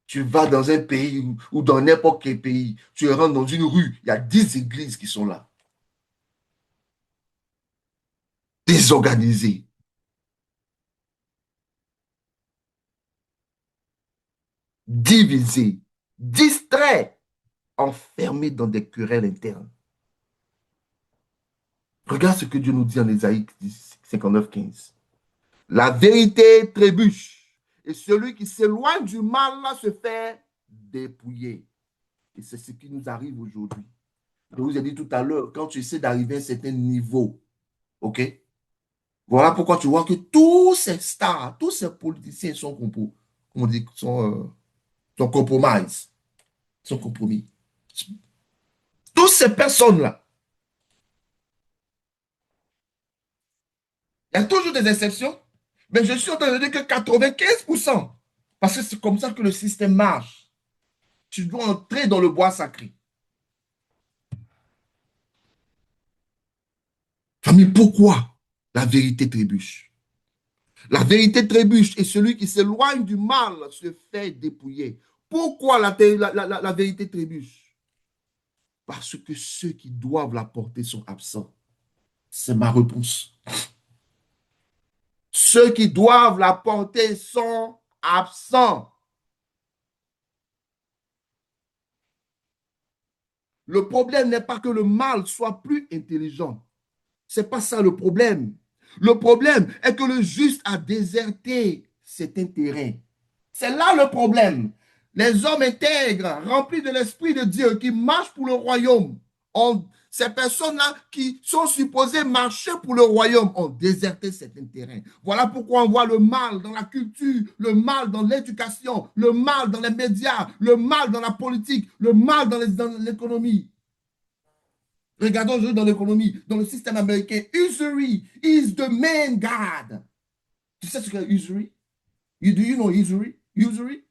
Tu vas dans un pays ou dans n'importe quel pays, tu rentres dans une rue, il y a 10 églises qui sont là. Désorganisées, divisées, distraits, enfermés dans des querelles internes. Regarde ce que Dieu nous dit en Ésaïe 59:15. La vérité trébuche et celui qui s'éloigne du mal là se fait dépouiller. Et c'est ce qui nous arrive aujourd'hui. Je vous ai dit tout à l'heure, quand tu essaies d'arriver à un certain niveau, ok? Voilà pourquoi tu vois que tous ces stars, tous ces politiciens on dit, sont compromis. Sont compromis. Toutes ces personnes-là, il y a toujours des exceptions, mais je suis en train de dire que 95%, parce que c'est comme ça que le système marche. Tu dois entrer dans le bois sacré. Famille, pourquoi la vérité trébuche? La vérité trébuche et celui qui s'éloigne du mal se fait dépouiller. Pourquoi la vérité trébuche? Parce que ceux qui doivent la porter sont absents. C'est ma réponse. Ceux qui doivent la porter sont absents. Le problème n'est pas que le mal soit plus intelligent. Ce n'est pas ça le problème. Le problème est que le juste a déserté cet intérêt. C'est là le problème. Les hommes intègres, remplis de l'Esprit de Dieu, qui marchent pour le royaume, ces personnes-là qui sont supposées marcher pour le royaume ont déserté certains terrains. Voilà pourquoi on voit le mal dans la culture, le mal dans l'éducation, le mal dans les médias, le mal dans la politique, le mal dans l'économie. Regardons aujourd'hui dans l'économie, dans le système américain. Usury is the main god. Tu sais ce que c'est usury? Do you know usury? Usury?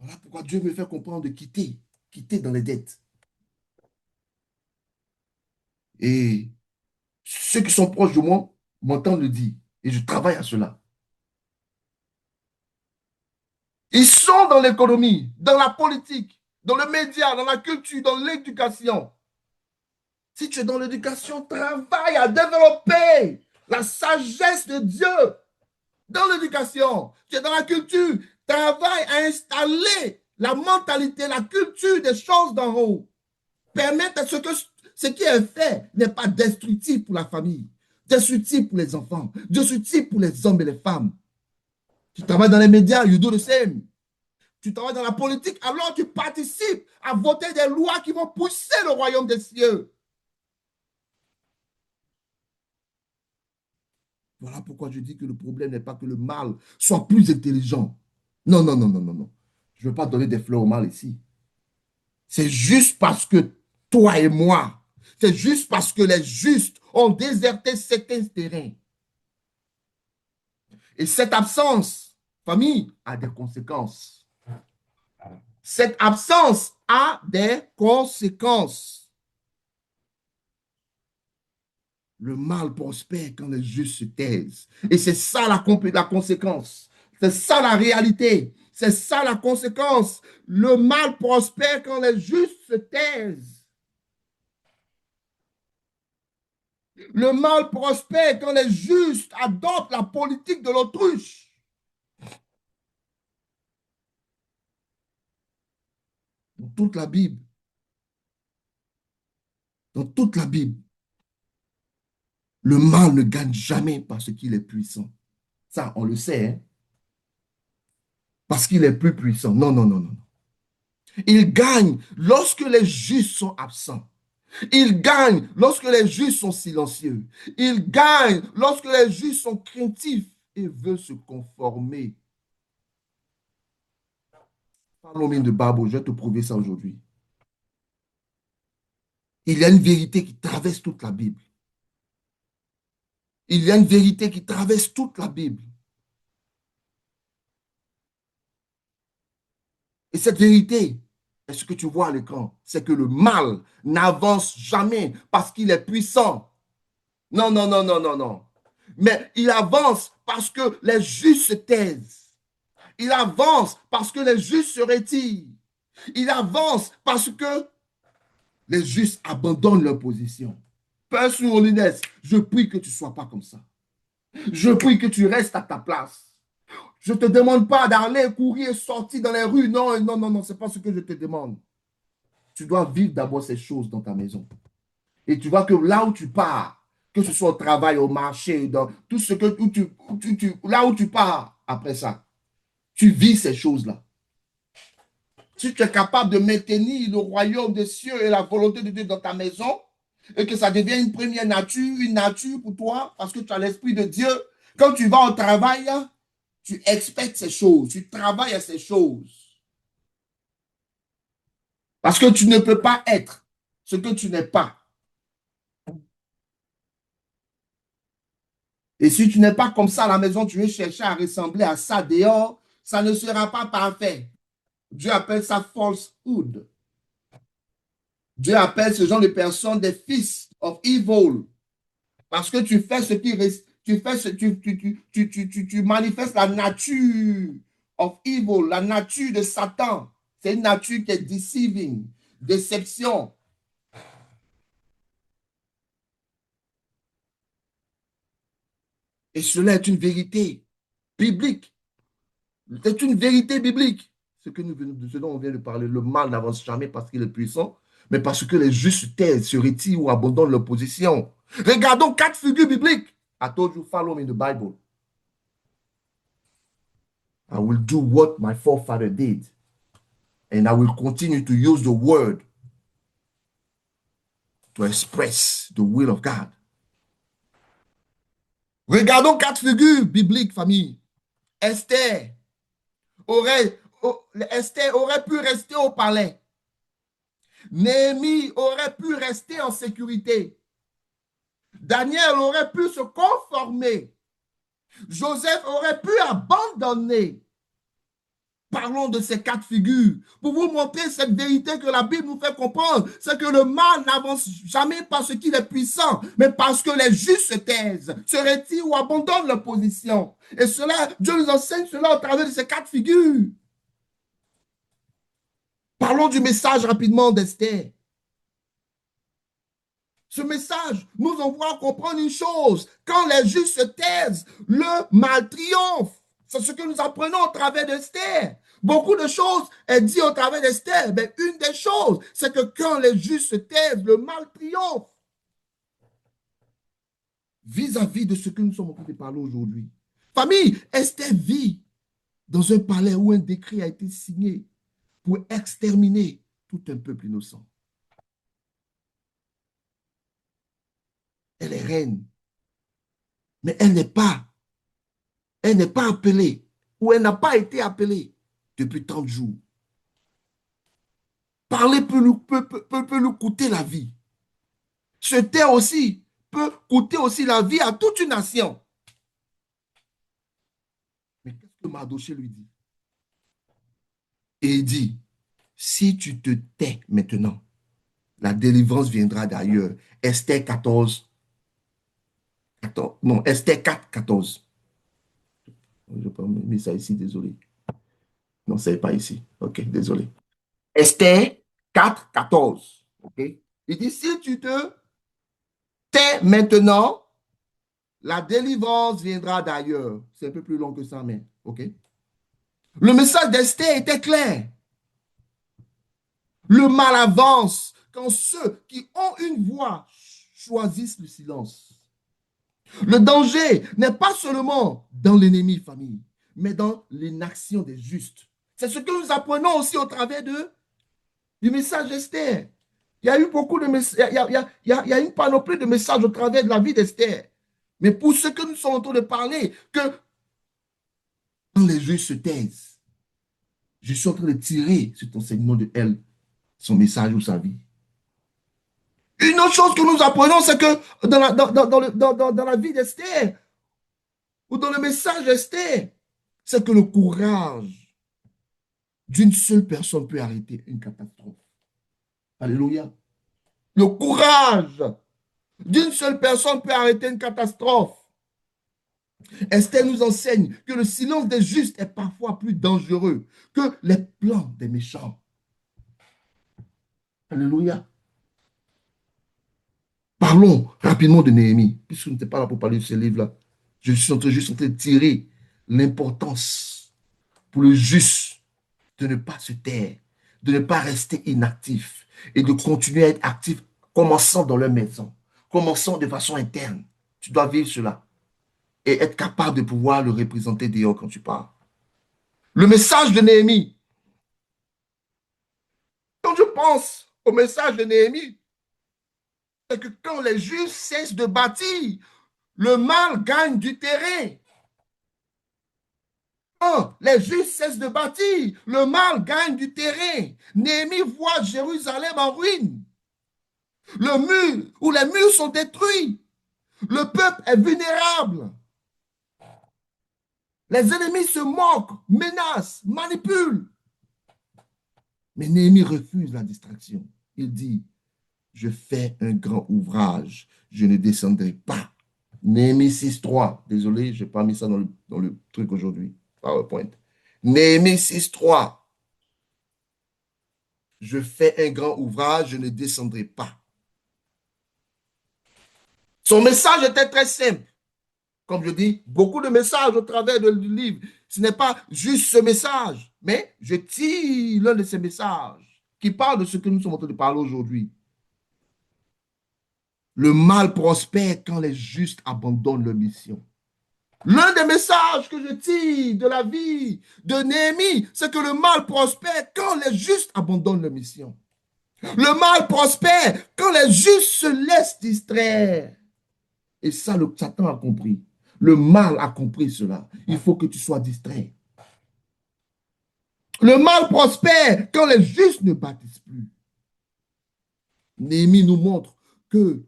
Voilà pourquoi Dieu me fait comprendre de quitter dans les dettes. Et ceux qui sont proches de moi m'entendent le dire. Et je travaille à cela. Ils sont dans l'économie, dans la politique, dans le média, dans la culture, dans l'éducation. Si tu es dans l'éducation, travaille à développer la sagesse de Dieu dans l'éducation. Tu es dans la culture, travaille à installer la mentalité, la culture des choses d'en haut. Permettre à ce qui est fait n'est pas destructif pour la famille, destructif pour les enfants, destructif pour les hommes et les femmes. Tu travailles dans les médias, you do the same. Tu travailles dans la politique, alors tu participes à voter des lois qui vont pousser le royaume des cieux. Voilà pourquoi je dis que le problème n'est pas que le mal soit plus intelligent. Non, non, non, non, non, non. Je ne veux pas donner des fleurs au mal ici. C'est juste parce que toi et moi, c'est juste parce que les justes ont déserté certains terrains. Et cette absence, famille, a des conséquences. Cette absence a des conséquences. Le mal prospère quand les justes se taisent. Et c'est ça la conséquence. C'est ça la réalité. C'est ça la conséquence. Le mal prospère quand les justes se taisent. Le mal prospère quand les justes adoptent la politique de l'autruche. Dans toute la Bible, dans toute la Bible, le mal ne gagne jamais parce qu'il est puissant. Ça, on le sait, hein? Parce qu'il est plus puissant. Non, non, non, non. Il gagne lorsque les justes sont absents. Il gagne lorsque les justes sont silencieux. Il gagne lorsque les justes sont craintifs et veulent se conformer. Parlons de Bible, je vais te prouver ça aujourd'hui. Il y a une vérité qui traverse toute la Bible. Il y a une vérité qui traverse toute la Bible. Et cette vérité, est ce que tu vois à l'écran, c'est que le mal n'avance jamais parce qu'il est puissant. Non, non, non, non, non, non. Mais il avance parce que les justes se taisent. Il avance parce que les justes se retirent. Il avance parce que les justes abandonnent leur position. Père Sourolinès, je prie que tu ne sois pas comme ça. Je prie que tu restes à ta place. Je ne te demande pas d'aller courir, sortir dans les rues. Non, non, non, non, ce n'est pas ce que je te demande. Tu dois vivre d'abord ces choses dans ta maison. Et tu vois que là où tu pars, que ce soit au travail, au marché, dans tout ce que là où tu pars après ça, tu vis ces choses-là. Si tu es capable de maintenir le royaume des cieux et la volonté de Dieu dans ta maison, et que ça devient une première nature, une nature pour toi, parce que tu as l'Esprit de Dieu, quand tu vas au travail, tu expectes ces choses, tu travailles à ces choses. Parce que tu ne peux pas être ce que tu n'es pas. Et si tu n'es pas comme ça à la maison, tu veux chercher à ressembler à ça dehors, ça ne sera pas parfait. Dieu appelle ça falsehood. Dieu appelle ce genre de personnes des fils of evil. Parce que tu fais ce qui reste, tu fais ce, tu manifestes la nature of evil, la nature de Satan. C'est une nature qui est deceiving, déception. Et cela est une vérité biblique. C'est une vérité biblique. Ce dont on vient de parler, le mal n'avance jamais parce qu'il est puissant, mais parce que les justes taisent, se retirent ou abandonnent leur position. Regardons 4 figures bibliques. I told you, follow me in the Bible. I will do what my forefather did. And I will continue to use the word to express the will of God. Regardons quatre figures bibliques, famille. Esther aurait, Esther aurait pu rester au palais. Néhémie aurait pu rester en sécurité. Daniel aurait pu se conformer. Joseph aurait pu abandonner. Parlons de ces quatre figures pour vous montrer cette vérité que la Bible nous fait comprendre. C'est que le mal n'avance jamais parce qu'il est puissant, mais parce que les justes se taisent, se retirent ou abandonnent leur position. Et cela, Dieu nous enseigne cela au travers de ces quatre figures. Parlons du message rapidement d'Esther. Ce message nous envoie à comprendre une chose. Quand les justes se taisent, le mal triomphe. C'est ce que nous apprenons au travers d'Esther. Beaucoup de choses est dit au travers d'Esther. Mais une des choses, c'est que quand les justes se taisent, le mal triomphe. Vis-à-vis de ce que nous sommes en train de parler aujourd'hui. Famille, Esther vit dans un palais où un décret a été signé pour exterminer tout un peuple innocent. Elle est reine, mais elle n'est pas appelée, ou elle n'a pas été appelée depuis tant de jours. Parler peut nous coûter la vie. Se taire aussi peut coûter aussi la vie à toute une nation. Mais qu'est-ce que Mardochée lui dit? Et il dit, si tu te tais maintenant, la délivrance viendra d'ailleurs. Esther 14, non, Esther 4, 14. Je n'ai pas mis ça ici, désolé. Non, ce n'est pas ici. Ok, désolé. Esther 4, 14. Ok. Il dit, si tu te tais maintenant, la délivrance viendra d'ailleurs. C'est un peu plus long que ça, mais ok. Le message d'Esther était clair. Le mal avance quand ceux qui ont une voix choisissent le silence. Le danger n'est pas seulement dans l'ennemi, famille, mais dans l'inaction des justes. C'est ce que nous apprenons aussi au travers du message d'Esther. Il y a eu beaucoup de messages, il y a une panoplie de messages au travers de la vie d'Esther. Mais pour ce que nous sommes en train de parler, que quand les juifs se taisent, je suis en train de tirer cet enseignement de elle, son message ou sa vie. Une autre chose que nous apprenons, c'est que dans la vie d'Esther, ou dans le message d'Esther, c'est que le courage d'une seule personne peut arrêter une catastrophe. Alléluia. Le courage d'une seule personne peut arrêter une catastrophe. Esther nous enseigne que le silence des justes est parfois plus dangereux que les plans des méchants. Alléluia. Parlons rapidement de Néhémie, puisque nous n'étions pas là pour parler de ce livre-là. Je suis juste en train de tirer l'importance pour le juste de ne pas se taire, de ne pas rester inactif et de continuer à être actif, commençant dans leur maison, commençant de façon interne. Tu dois vivre cela et être capable de pouvoir le représenter dehors quand tu parles. Le message de Néhémie. Quand je pense au message de Néhémie, c'est que quand les justes cessent de bâtir, le mal gagne du terrain. Quand les justes cessent de bâtir, le mal gagne du terrain. Néhémie voit Jérusalem en ruine. Le mur, où les murs sont détruits. Le peuple est vulnérable. Les ennemis se moquent, menacent, manipulent. Mais Néhémie refuse la distraction. Il dit, je fais un grand ouvrage, je ne descendrai pas. Néhémie 6.3. Désolé, je n'ai pas mis ça dans le truc aujourd'hui. PowerPoint. Néhémie 6.3. Je fais un grand ouvrage, je ne descendrai pas. Son message était très simple. Comme je dis, beaucoup de messages au travers du livre. Ce n'est pas juste ce message, mais je tire l'un de ces messages qui parle de ce que nous sommes en train de parler aujourd'hui. Le mal prospère quand les justes abandonnent leur mission. L'un des messages que je tire de la vie de Néhémie, c'est que le mal prospère quand les justes abandonnent leur mission. Le mal prospère quand les justes se laissent distraire. Et ça, le Satan a compris. Le mal a compris cela. Il faut que tu sois distrait. Le mal prospère quand les justes ne bâtissent plus. Néhémie nous montre que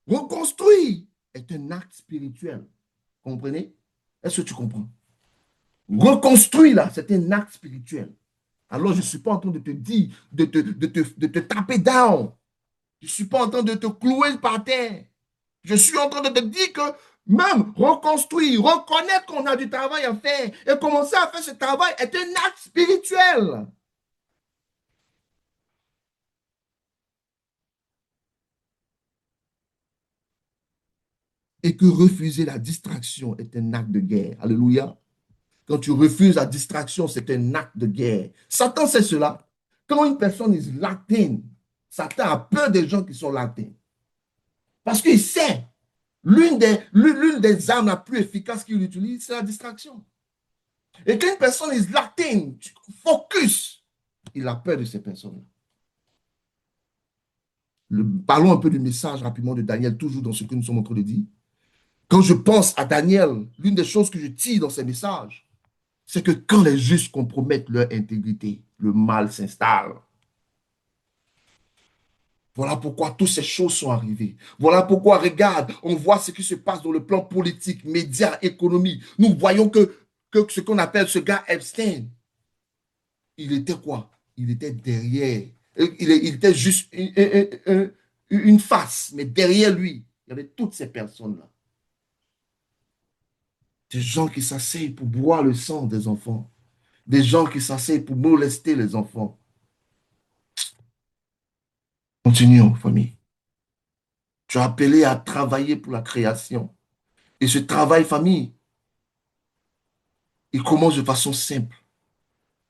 reconstruire est un acte spirituel. Comprenez? Est-ce que tu comprends? Reconstruire, là, c'est un acte spirituel. Alors, je ne suis pas en train de te dire, de te taper down. Je ne suis pas en train de te clouer par terre. Je suis en train de te dire que même reconstruire, reconnaître qu'on a du travail à faire et commencer à faire ce travail est un acte spirituel. Et que refuser la distraction est un acte de guerre. Alléluia. Quand tu refuses la distraction, c'est un acte de guerre. Satan sait cela. Quand une personne est latine, Satan a peur des gens qui sont latins. Parce qu'il sait, l'une des armes la plus efficaces qu'il utilise, c'est la distraction. Et quand une personne est latine, focus, il a peur de ces personnes-là. Parlons un peu du message rapidement de Daniel, toujours dans ce que nous sommes en train de dire. Quand je pense à Daniel, l'une des choses que je tire dans ces messages, c'est que quand les justes compromettent leur intégrité, le mal s'installe. Voilà pourquoi toutes ces choses sont arrivées. Voilà pourquoi, regarde, on voit ce qui se passe dans le plan politique, médias, économie. Nous voyons que ce qu'on appelle ce gars Epstein, il était quoi? Il était derrière. Il était juste une face, mais derrière lui, il y avait toutes ces personnes-là. Des gens qui s'asseyent pour boire le sang des enfants. Des gens qui s'asseyent pour molester les enfants. Continuons, famille. Tu as appelé à travailler pour la création. Et ce travail, famille, il commence de façon simple.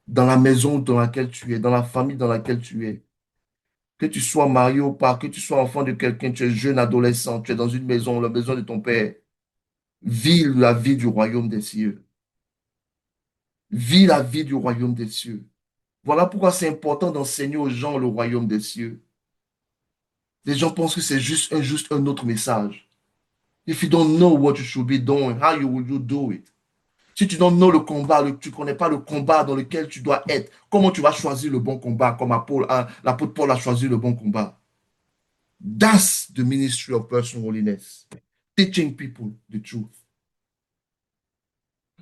Dans la maison dans laquelle tu es, dans la famille dans laquelle tu es. Que tu sois marié ou pas, que tu sois enfant de quelqu'un, tu es jeune, adolescent, tu es dans une maison, la maison de ton père. Vis la vie du royaume des cieux. Vis la vie du royaume des cieux. Voilà pourquoi c'est important d'enseigner aux gens le royaume des cieux. Les gens pensent que c'est juste un autre message. If you don't know what you should be doing, how will you do it? Si tu don't know le combat, tu ne connais pas le combat dans lequel tu dois être, comment tu vas choisir le bon combat comme l'apôtre Paul a choisi le bon combat? That's the ministry of personal holiness. Teaching people the truth.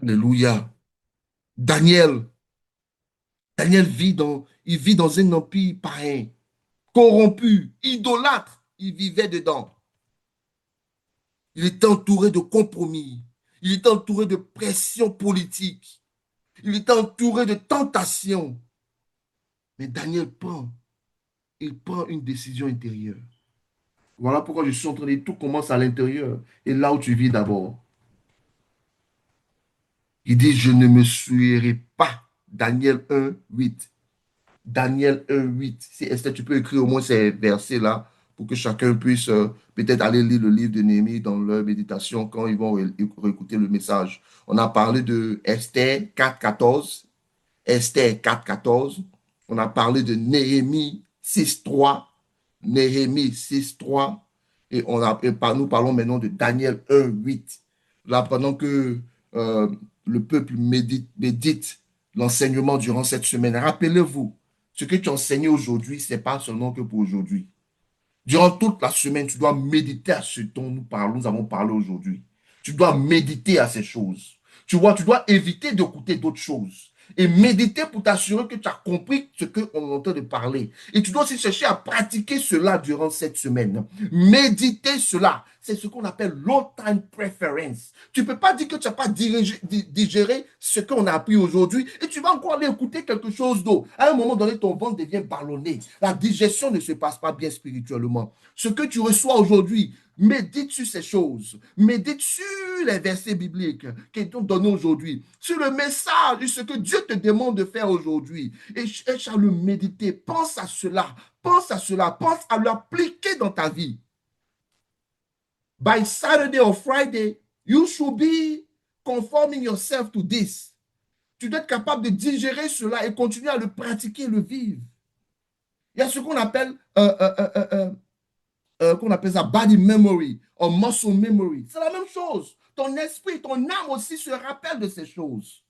Alléluia. Daniel, il vit dans un empire païen, corrompu, idolâtre. Il vivait dedans. Il était entouré de compromis. Il était entouré de pression politique. Il était entouré de tentations. Mais Daniel il prend une décision intérieure. Voilà pourquoi je suis en train de dire, tout commence à l'intérieur et là où tu vis d'abord. Il dit, je ne me souillerai pas. Daniel 1, 8. Daniel 1, 8. Si Esther, tu peux écrire au moins ces versets-là pour que chacun puisse peut-être aller lire le livre de Néhémie dans leur méditation quand ils vont réécouter le message. On a parlé de Esther 4, 14. Esther 4, 14. On a parlé de Néhémie 6, 3. Néhémie 6, 3. Nous parlons maintenant de Daniel 1, 8. Là, pendant que euh, le peuple médite l'enseignement durant cette semaine, rappelez-vous, ce que tu enseignes aujourd'hui, ce n'est pas seulement que pour aujourd'hui. Durant toute la semaine, tu dois méditer à ce dont nous avons parlé aujourd'hui. Tu dois méditer à ces choses. Tu vois, tu dois éviter d'écouter d'autres choses. Et méditer pour t'assurer que tu as compris ce qu'on est en train de parler. Et tu dois aussi chercher à pratiquer cela durant cette semaine. Méditer cela. C'est ce qu'on appelle long time preference. Tu ne peux pas dire que tu n'as pas digéré ce qu'on a appris aujourd'hui et tu vas encore aller écouter quelque chose d'autre. À un moment donné, ton ventre devient ballonné. La digestion ne se passe pas bien spirituellement. Ce que tu reçois aujourd'hui, médite sur ces choses. Médite sur les versets bibliques qui t'ont donné aujourd'hui. Sur le message, sur ce que Dieu te demande de faire aujourd'hui. Et cherche à le méditer. Pense à cela. Pense à cela. Pense à l'appliquer dans ta vie. By Saturday or Friday, you should be conforming yourself to this. Tu dois être capable de digérer cela et continuer à le pratiquer, le vivre. Il y a ce qu'on appelle ça body memory ou muscle memory. C'est la même chose. Ton esprit, ton âme aussi se rappelle de ces choses.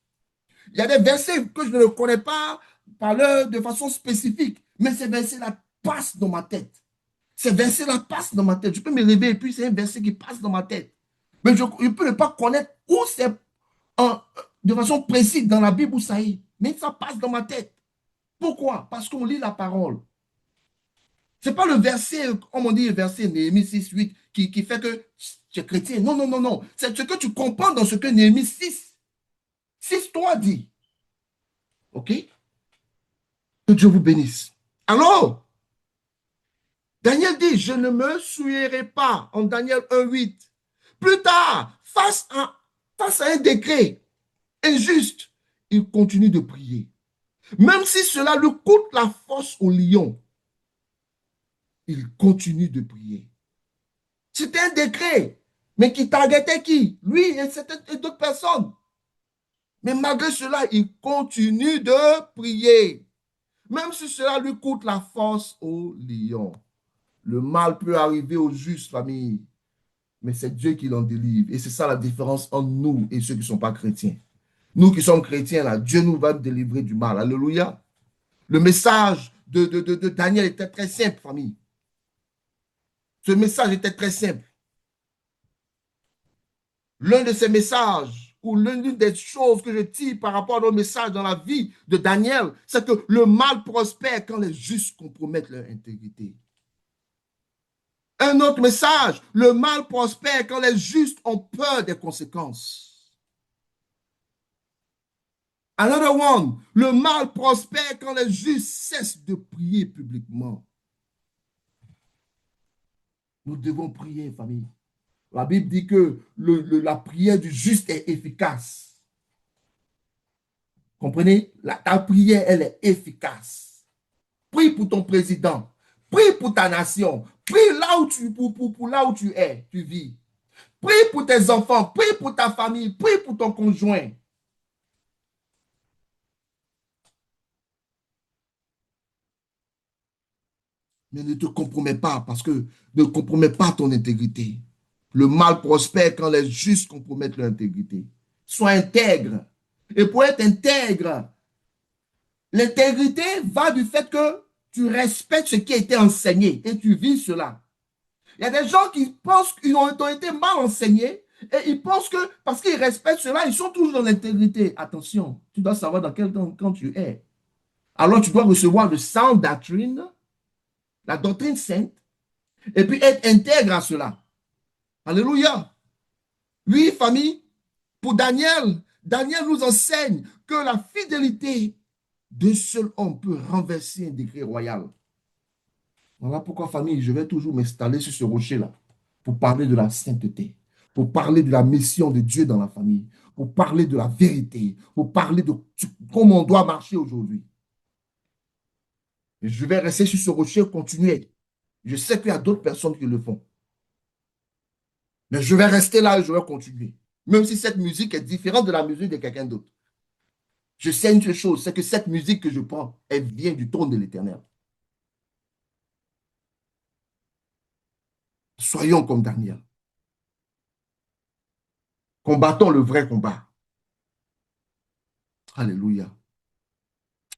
Il y a des versets que je ne connais pas par leur de façon spécifique, mais ces versets-là passent dans ma tête. Ces versets-là passent dans ma tête. Je peux me lever et puis c'est un verset qui passe dans ma tête. Mais je peux ne pas connaître où c'est de façon précise dans la Bible où ça est. Mais ça passe dans ma tête. Pourquoi? Parce qu'on lit la parole. Ce n'est pas le verset, comme on dit, le verset Néhémie 6, 8, qui fait que tu es chrétien. Non, non, non, non. C'est ce que tu comprends dans ce que Néhémie 6, 3 dit. OK? Que Dieu vous bénisse. Alors, Daniel dit, je ne me souillerai pas, en Daniel 1, 8. Plus tard, face à un décret injuste, il continue de prier. Même si cela lui coûte la force au lion, il continue de prier. C'était un décret, mais qui targetait qui? Lui et d'autres personnes. Mais malgré cela, il continue de prier. Même si cela lui coûte la force au lion. Le mal peut arriver au juste, famille, mais c'est Dieu qui l'en délivre. Et c'est ça la différence entre nous et ceux qui ne sont pas chrétiens. Nous qui sommes chrétiens, là, Dieu nous va délivrer du mal. Alléluia. Le message de Daniel était très simple, famille. Ce message était très simple. L'un de ces messages, ou l'une des choses que je tire par rapport à nos messages dans la vie de Daniel, c'est que le mal prospère quand les justes compromettent leur intégrité. Un autre message, le mal prospère quand les justes ont peur des conséquences. Another one, le mal prospère quand les justes cessent de prier publiquement. Nous devons prier, famille. La Bible dit que la prière du juste est efficace. Comprenez? Ta prière, elle est efficace. Prie pour ton président. Prie pour ta nation. Prie là où pour là où tu es, tu vis. Prie pour tes enfants. Prie pour ta famille. Prie pour ton conjoint. Mais ne te compromets pas parce que ne compromets pas ton intégrité. Le mal prospère quand les justes compromettent leur intégrité. Sois intègre. Et pour être intègre, l'intégrité va du fait que tu respectes ce qui a été enseigné et tu vis cela. Il y a des gens qui pensent qu'ils ont été mal enseignés et ils pensent que parce qu'ils respectent cela, ils sont toujours dans l'intégrité. Attention, tu dois savoir dans quel camp tu es. Alors tu dois recevoir le sound doctrine, la doctrine sainte, et puis être intègre à cela. Alléluia. Oui, famille, pour Daniel, Daniel nous enseigne que la fidélité d'un seul homme peut renverser un décret royal. Voilà pourquoi, famille, je vais toujours m'installer sur ce rocher-là pour parler de la sainteté, pour parler de la mission de Dieu dans la famille, pour parler de la vérité, pour parler de comment on doit marcher aujourd'hui. Et je vais rester sur ce rocher, continuer. Je sais qu'il y a d'autres personnes qui le font. Mais je vais rester là et je vais continuer. Même si cette musique est différente de la musique de quelqu'un d'autre. Je sais une chose, c'est que cette musique que je prends, elle vient du trône de l'Éternel. Soyons comme Daniel. Combattons le vrai combat. Alléluia.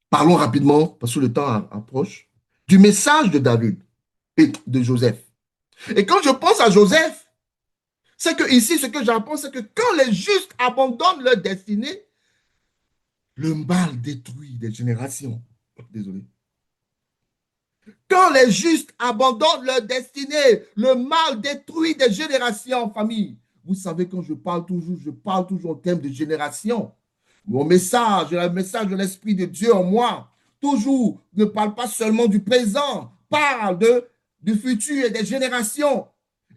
Parlons rapidement, parce que le temps approche, du message de David et de Joseph. Et quand je pense à Joseph, c'est que ici, ce que j'apprends, c'est que quand les justes abandonnent leur destinée, le mal détruit des générations. Désolé. Quand les justes abandonnent leur destinée, le mal détruit des générations, famille. Vous savez, quand je parle toujours en termes de génération. Mon message, le message de l'Esprit de Dieu en moi, toujours ne parle pas seulement du présent, parle du futur et des générations.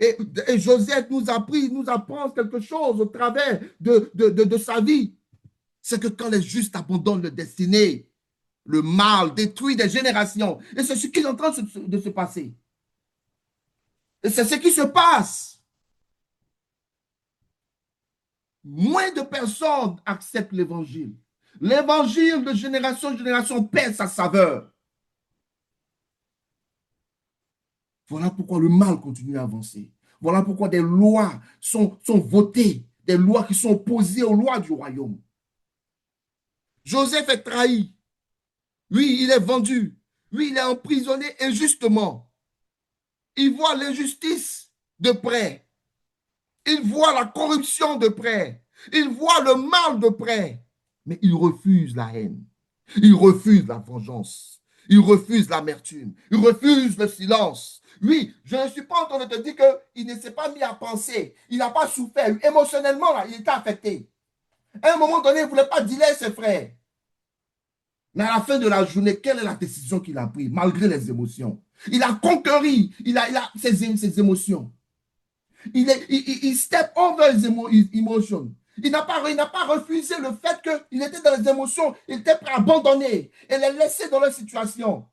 Et Joseph nous apprend quelque chose au travers de sa vie. C'est que quand les justes abandonnent leur destinée, le mal détruit des générations. Et c'est ce qui est en train de se passer. Et c'est ce qui se passe. moins de personnes acceptent l'évangile. L'évangile de génération en génération perd sa saveur. Voilà pourquoi le mal continue à avancer. Voilà pourquoi des lois sont votées, des lois qui sont opposées aux lois du royaume. Joseph est trahi. Oui, il est vendu. Oui, il est emprisonné injustement. Il voit l'injustice de près. Il voit la corruption de près. Il voit le mal de près. Mais il refuse la haine. Il refuse la vengeance. Il refuse l'amertume. Il refuse le silence. Oui, je ne suis pas en train de te dire qu'il ne s'est pas mis à penser. Il n'a pas souffert. Émotionnellement, là, il était affecté. À un moment donné, il ne voulait pas dealer ses frères. Mais à la fin de la journée, quelle est la décision qu'il a prise, malgré les émotions? Il a conquéri, il a ses émotions. Il step over his emotions. Il n'a pas refusé le fait qu'il était dans les émotions, il était prêt à abandonner et les laisser dans leur situation.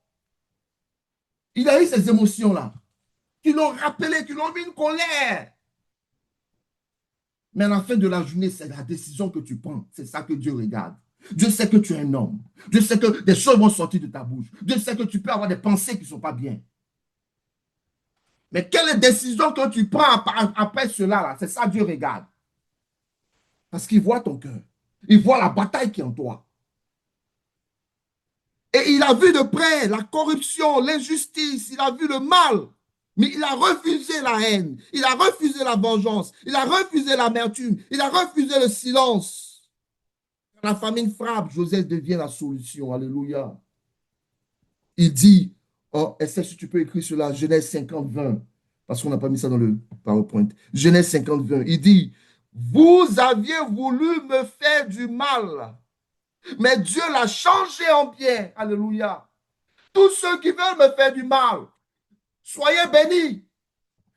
Il a eu ces émotions-là, qui l'ont rappelé, qui l'ont mis une colère. Mais à la fin de la journée, c'est la décision que tu prends. C'est ça que Dieu regarde. Dieu sait que tu es un homme. Dieu sait que des choses vont sortir de ta bouche. Dieu sait que tu peux avoir des pensées qui ne sont pas bien. Mais quelle décision que tu prends après cela, c'est ça que Dieu regarde. Parce qu'il voit ton cœur. Il voit la bataille qui est en toi. Et il a vu de près la corruption, l'injustice, il a vu le mal. Mais il a refusé la haine, il a refusé la vengeance, il a refusé l'amertume, il a refusé le silence. Quand la famine frappe, Joseph devient la solution. Alléluia. Il dit, oh, essaie si tu peux écrire sur la Genèse 50-20, parce qu'on n'a pas mis ça dans le PowerPoint. Genèse 50-20, il dit, vous aviez voulu me faire du mal, mais Dieu l'a changé en bien. Alléluia. Tous ceux qui veulent me faire du mal, soyez bénis.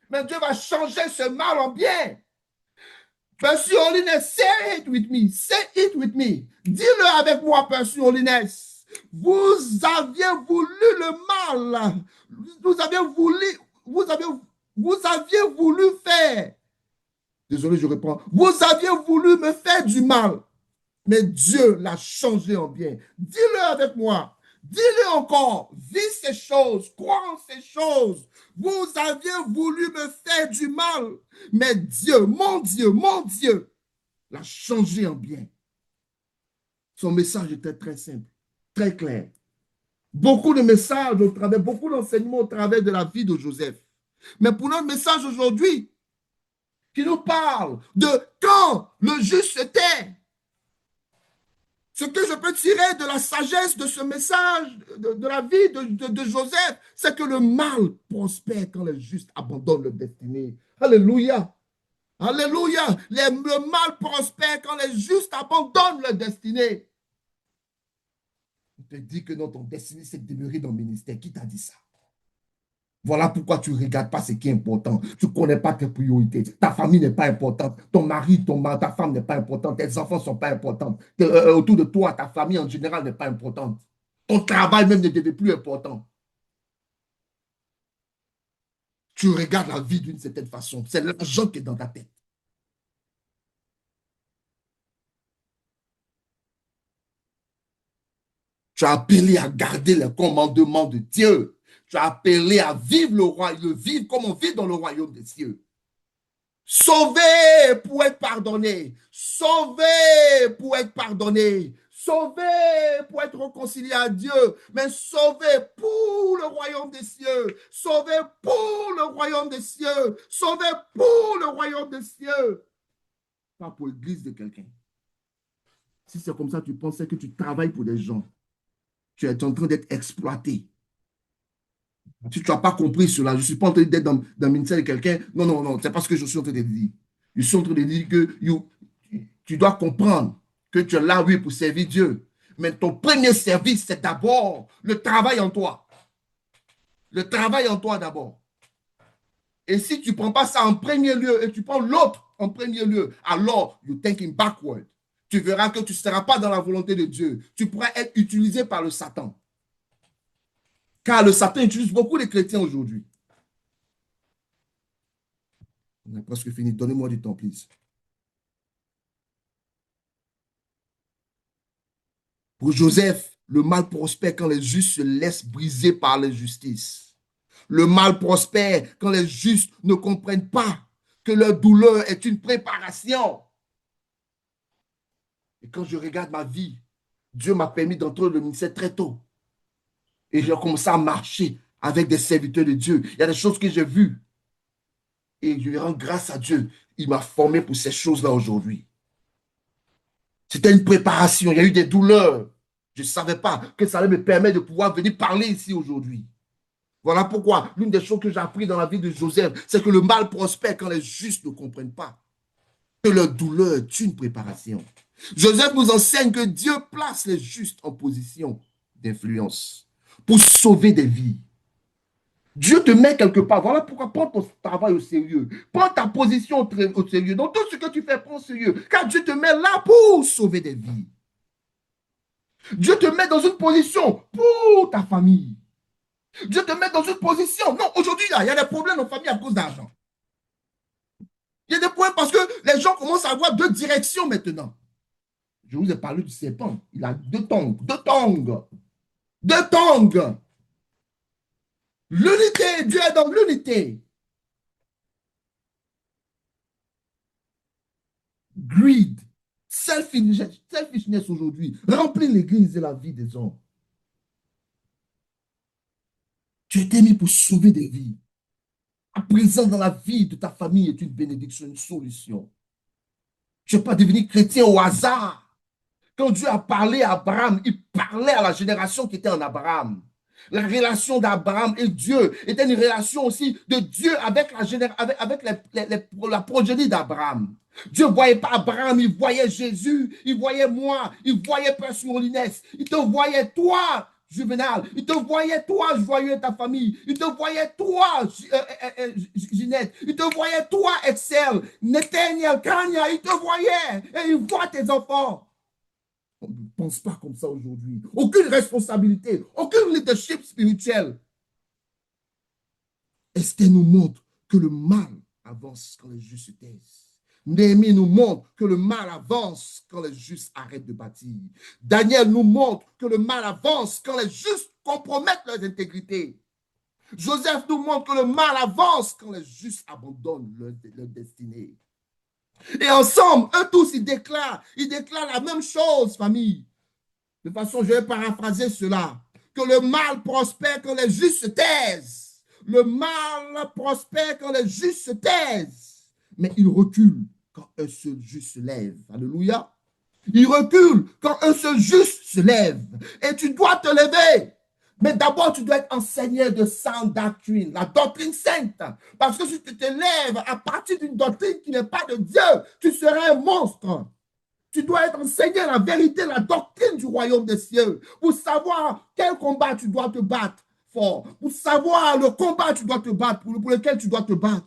Mais Dieu va changer ce mal en bien. Percy Holiness, say it with me. Say it with me. Dis-le avec moi, Percy Holiness. Vous aviez voulu le mal. Vous aviez voulu faire. Désolé, je reprends. Vous aviez voulu me faire du mal. Mais Dieu l'a changé en bien. Dis-le avec moi. Dis-le encore. Vis ces choses. Crois en ces choses. Vous aviez voulu me faire du mal. Mais Dieu, mon Dieu, l'a changé en bien. Son message était très simple, très clair. Beaucoup de messages au travers, beaucoup d'enseignements au travers de la vie de Joseph. Mais pour notre message aujourd'hui, qui nous parle de quand le juste se tait, ce que je peux tirer de la sagesse de ce message, de la vie de Joseph, c'est que le mal prospère quand les justes abandonnent leur destinée. Alléluia. Alléluia. Le mal prospère quand les justes abandonnent leur destinée. On te dit que non, ton destinée, c'est de demeurer dans le ministère. Qui t'a dit ça? Voilà pourquoi tu ne regardes pas ce qui est important. Tu ne connais pas tes priorités. Ta famille n'est pas importante. Ton mari, ta femme n'est pas importante. Tes enfants ne sont pas importants. Autour de toi, ta famille en général n'est pas importante. Ton travail même ne devait plus important. Tu regardes la vie d'une certaine façon. C'est l'argent qui est dans ta tête. Tu as appelé à garder les commandements de Dieu. Tu as appelé à vivre le roi, le vivre comme on vit dans le royaume des cieux. Sauvé pour être pardonné. Sauvé pour être pardonné. Sauvé pour être réconcilié à Dieu. Mais sauvé pour le royaume des cieux. Sauvé pour le royaume des cieux. Sauvé pour le royaume des cieux. Pas pour l'église de quelqu'un. Si c'est comme ça, tu pensais que tu travailles pour des gens. Tu es en train d'être exploité. Si tu n'as pas compris cela, je ne suis pas en train d'être dans le ministère de quelqu'un. Non, non, non, c'est pas ce que je suis en train de dire. Je suis en train de dire que tu dois comprendre que tu es là, oui, pour servir Dieu. Mais ton premier service, c'est d'abord le travail en toi. Le travail en toi d'abord. Et si tu ne prends pas ça en premier lieu et tu prends l'autre en premier lieu, alors you're thinking backward. Tu verras que tu ne seras pas dans la volonté de Dieu. Tu pourras être utilisé par le Satan. Car le Satan utilise beaucoup de chrétiens aujourd'hui. On a presque fini. Donnez-moi du temps, please. Pour Joseph, le mal prospère quand les justes se laissent briser par l'injustice. Le mal prospère quand les justes ne comprennent pas que leur douleur est une préparation. Et quand je regarde ma vie, Dieu m'a permis d'entrer dans le ministère très tôt. Et j'ai commencé à marcher avec des serviteurs de Dieu. Il y a des choses que j'ai vues. Et je lui rends grâce à Dieu. Il m'a formé pour ces choses-là aujourd'hui. C'était une préparation. Il y a eu des douleurs. Je ne savais pas que ça allait me permettre de pouvoir venir parler ici aujourd'hui. Voilà pourquoi l'une des choses que j'ai appris dans la vie de Joseph, c'est que le mal prospère quand les justes ne comprennent pas que leur douleur est une préparation. Joseph nous enseigne que Dieu place les justes en position d'influence pour sauver des vies. Dieu te met quelque part. Voilà pourquoi prends ton travail au sérieux. Prends ta position au sérieux. Dans tout ce que tu fais, prends au sérieux. Car Dieu te met là pour sauver des vies. Dieu te met dans une position pour ta famille. Dieu te met dans une position. Non, aujourd'hui, il y a des problèmes en famille à cause d'argent. Il y a des problèmes parce que les gens commencent à avoir deux directions maintenant. Je vous ai parlé du serpent. Il a deux tongs. Deux tongs. Deux tongs. L'unité. Dieu est dans l'unité. Greed. Selfishness aujourd'hui remplit l'église et la vie des hommes. Tu es mis pour sauver des vies. À présent, dans la vie de ta famille est une bénédiction, une solution. Tu n'es pas devenu chrétien au hasard. Quand Dieu a parlé à Abraham, il parlait à la génération qui était en Abraham. La relation d'Abraham et Dieu était une relation aussi de Dieu avec la progénie d'Abraham. Dieu ne voyait pas Abraham, il voyait Jésus, il voyait moi, il voyait Père Sourolinès, il te voyait toi, Juvenal, il te voyait toi, Joyeux et ta famille, il te voyait toi, Ginette, il te voyait toi, Excel, Nathaniel, Kanya, il te voyait et il voit tes enfants. On ne pense pas comme ça aujourd'hui. Aucune responsabilité, aucun leadership spirituel. Esther nous montre que le mal avance quand les justes se taisent. Néhémie nous montre que le mal avance quand les justes arrêtent de bâtir. Daniel nous montre que le mal avance quand les justes compromettent leur intégrité. Joseph nous montre que le mal avance quand les justes abandonnent leur destinée. Et ensemble, eux tous, ils déclarent la même chose, famille. De façon, je vais paraphraser cela. Que le mal prospère quand les justes se taisent. Le mal prospère quand les justes se taisent. Mais il recule quand un seul juste se lève. Alléluia. Il recule quand un seul juste se lève. Et tu dois te lever. Mais d'abord, tu dois être enseigné de sainte doctrine, la doctrine sainte. Parce que si tu te lèves à partir d'une doctrine qui n'est pas de Dieu, tu seras un monstre. Tu dois être enseigné la vérité, la doctrine du royaume des cieux, pour savoir quel combat tu dois te battre fort, pour savoir le combat que tu dois te battre, pour lequel tu dois te battre.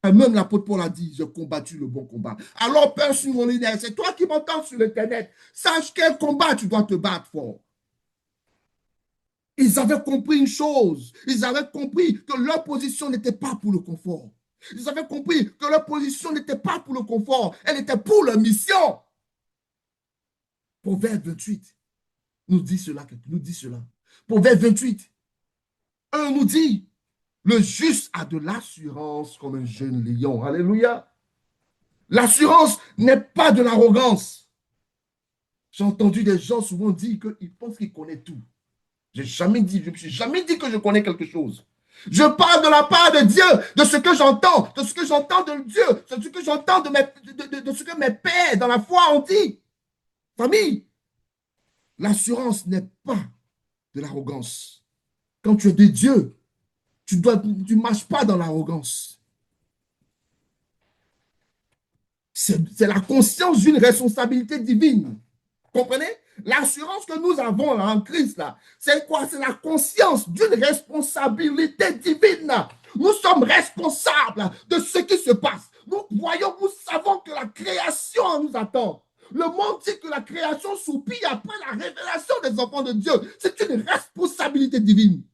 Et même l'apôtre Paul a dit, j'ai combattu le bon combat. Alors, Père Sourolinès, c'est toi qui m'entends sur Internet. Sache quel combat tu dois te battre fort. Ils avaient compris une chose. Ils avaient compris que leur position n'était pas pour le confort. Ils avaient compris que leur position n'était pas pour le confort. Elle était pour leur mission. Proverbe 28 nous dit cela. Proverbe 28, 1 nous dit, le juste a de l'assurance comme un jeune lion. Alléluia. L'assurance n'est pas de l'arrogance. J'ai entendu des gens souvent dire qu'ils pensent qu'ils connaissent tout. Je ne me suis jamais dit que je connais quelque chose. Je parle de la part de Dieu, de ce que j'entends, de ce que j'entends de Dieu, de ce que j'entends de ce que mes pères dans la foi ont dit. Famille, l'assurance n'est pas de l'arrogance. Quand tu es de Dieu, tu ne marches pas dans l'arrogance. C'est la conscience d'une responsabilité divine. Comprenez? L'assurance que nous avons là, en Christ, c'est quoi? C'est la conscience d'une responsabilité divine. Nous sommes responsables de ce qui se passe. Nous voyons, nous savons que la création nous attend. Le monde dit que la création soupire après la révélation des enfants de Dieu. C'est une responsabilité divine.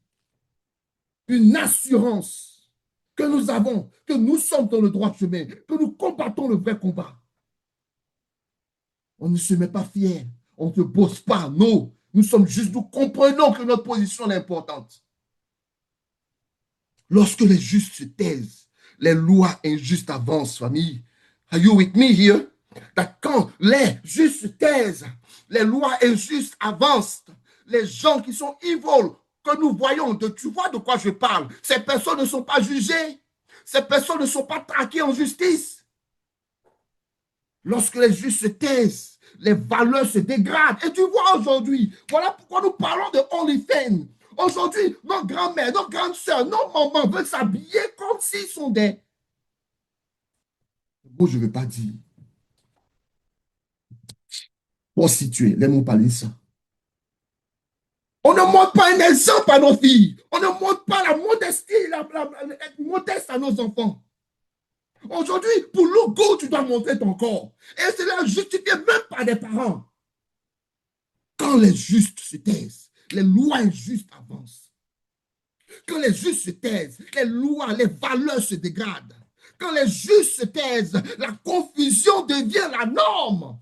Une assurance que nous avons, que nous sommes dans le droit chemin, que nous combattons le vrai combat. On ne se met pas fier. On ne bosse pas, non. Nous sommes juste, nous comprenons que notre position est importante. Lorsque les justes se taisent, les lois injustes avancent, famille. Are you with me here? Quand les justes se taisent, les lois injustes avancent. Les gens qui sont evil, que nous voyons, tu vois de quoi je parle. Ces personnes ne sont pas jugées. Ces personnes ne sont pas traquées en justice. Lorsque les justes se taisent, les valeurs se dégradent. Et tu vois aujourd'hui, voilà pourquoi nous parlons de OnlyFans. Aujourd'hui, nos grands-mères, nos grandes sœurs, nos mamans veulent s'habiller comme s'ils sont des... Bon, je ne veux pas dire. Prostituées, les mots parler ça. On ne montre pas un exemple à nos filles. On ne montre pas la modestie, être modeste à nos enfants. Aujourd'hui, pour le go, tu dois montrer ton corps. Et c'est là justifié même par des parents. Quand les justes se taisent, les lois injustes avancent. Quand les justes se taisent, les lois, les valeurs se dégradent. Quand les justes se taisent, la confusion devient la norme.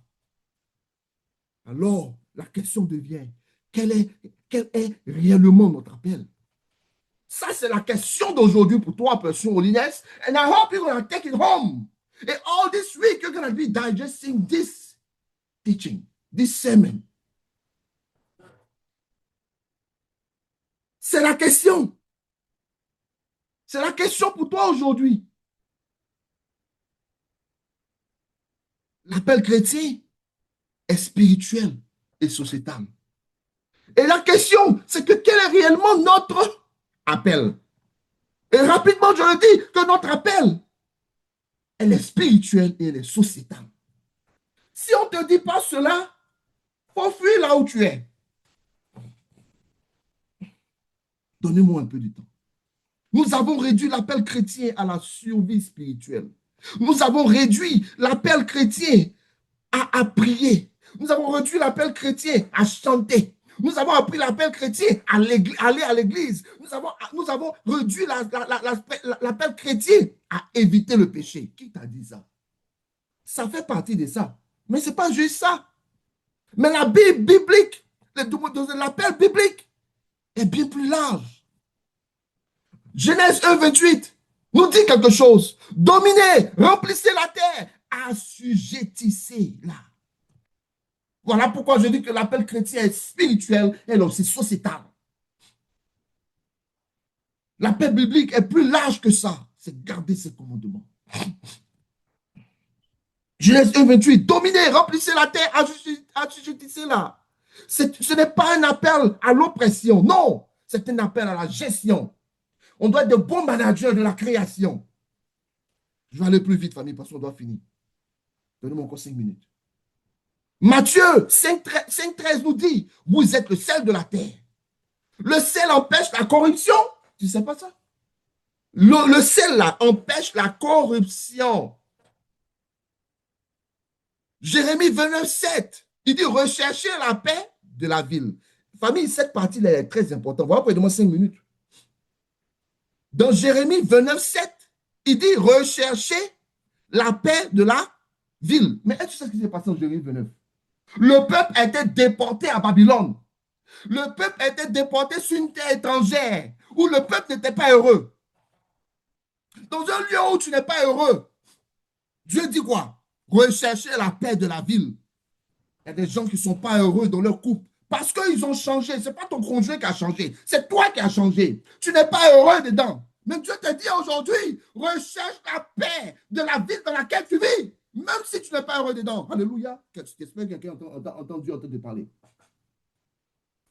Alors, la question devient, quel est réellement notre appel? Ça, c'est la question d'aujourd'hui pour toi, person holiness. And I hope you're going to take it home. And all this week, you're going to be digesting this teaching, this sermon. C'est la question. C'est la question pour toi aujourd'hui. L'appel chrétien est spirituel et sociétal. Et la question, c'est que quel est réellement notre appel? Et rapidement, je le dis, que notre appel, elle est spirituelle et elle est sociétale. Si on ne te dit pas cela, il faut fuir là où tu es. Donnez-moi un peu de temps. Nous avons réduit l'appel chrétien à la survie spirituelle. Nous avons réduit l'appel chrétien à prier. Nous avons réduit l'appel chrétien à chanter. Nous avons appris l'appel chrétien à aller à l'église. Nous avons réduit l'appel chrétien à éviter le péché. Qui t'a dit ça? Ça fait partie de ça. Mais ce n'est pas juste ça. Mais la Bible biblique, l'appel biblique est bien plus large. Genèse 1, 28 nous dit quelque chose. Dominez, remplissez la terre, assujettissez-la. Voilà pourquoi je dis que l'appel chrétien est spirituel et aussi sociétal. L'appel biblique est plus large que ça. C'est garder ses commandements. Genèse 1, 28. Dominez, remplissez la terre, assujettissez-la. Ce n'est pas un appel à l'oppression. Non, c'est un appel à la gestion. On doit être de bons managers de la création. Je vais aller plus vite, famille, parce qu'on doit finir. Donnez-moi encore 5 minutes. Matthieu 5,13 nous dit, vous êtes le sel de la terre. Le sel empêche la corruption. Tu ne sais pas ça? Le sel là empêche la corruption. Jérémie 29, 7, il dit recherchez la paix de la ville. Famille, cette partie-là est très importante. Voilà pourquoi il demande 5 minutes. Dans Jérémie 29, 7, il dit recherchez la paix de la ville. Mais est-ce que tu sais ce qui s'est passé en Jérémie 29? Le peuple a été déporté à Babylone. Le peuple a été déporté sur une terre étrangère où le peuple n'était pas heureux. Dans un lieu où tu n'es pas heureux, Dieu dit quoi? Rechercher la paix de la ville. Il y a des gens qui ne sont pas heureux dans leur couple parce qu'ils ont changé. Ce n'est pas ton conjoint qui a changé, c'est toi qui as changé. Tu n'es pas heureux dedans. Mais Dieu te dit aujourd'hui, recherche la paix de la ville dans laquelle tu vis, même si tu n'es pas heureux dedans. Alléluia. J'espère que quelqu'un a entendu parler.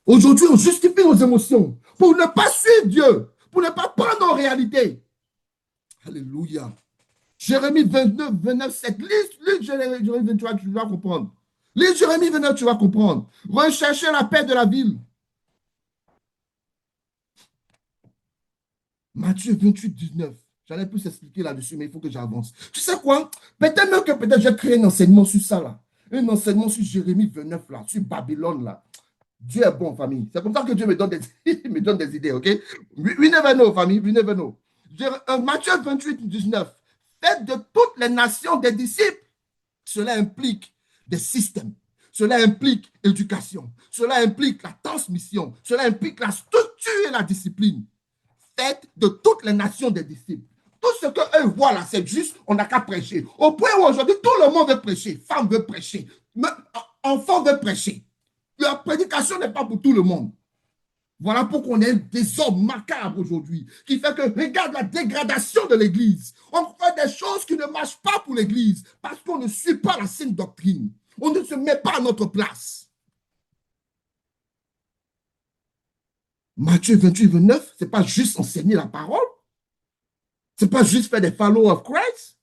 Aujourd'hui, on justifie nos émotions pour ne pas suivre Dieu, pour ne pas prendre nos réalités. Alléluia. Jérémie 29, 29, 7. Lis Jérémie 23, tu vas comprendre. Lis Jérémie 29, tu vas comprendre. Recherchez la paix de la ville. Matthieu 28, 19. J'allais plus expliquer là-dessus, mais il faut que j'avance. Tu sais quoi? Peut-être même que j'ai créé un enseignement sur ça là. Un enseignement sur Jérémie 29 là, sur Babylone là. Dieu est bon, famille. C'est comme ça que Dieu me donne des idées, ok? We never know, famille. We never know. Matthieu 28, 19. Faites de toutes les nations des disciples. Cela implique des systèmes. Cela implique éducation. Cela implique la transmission. Cela implique la structure et la discipline. Faites de toutes les nations des disciples. Tout ce qu'eux voient là, c'est juste, on n'a qu'à prêcher. Au point où aujourd'hui, tout le monde veut prêcher. Femme veut prêcher. Enfant veut prêcher. La prédication n'est pas pour tout le monde. Voilà pourquoi on est des hommes macabres aujourd'hui, qui fait que, regarde la dégradation de l'Église. On fait des choses qui ne marchent pas pour l'Église, parce qu'on ne suit pas la sainte doctrine. On ne se met pas à notre place. Matthieu 28, 29, ce n'est pas juste enseigner la parole. Ce n'est pas juste faire des followers of Christ.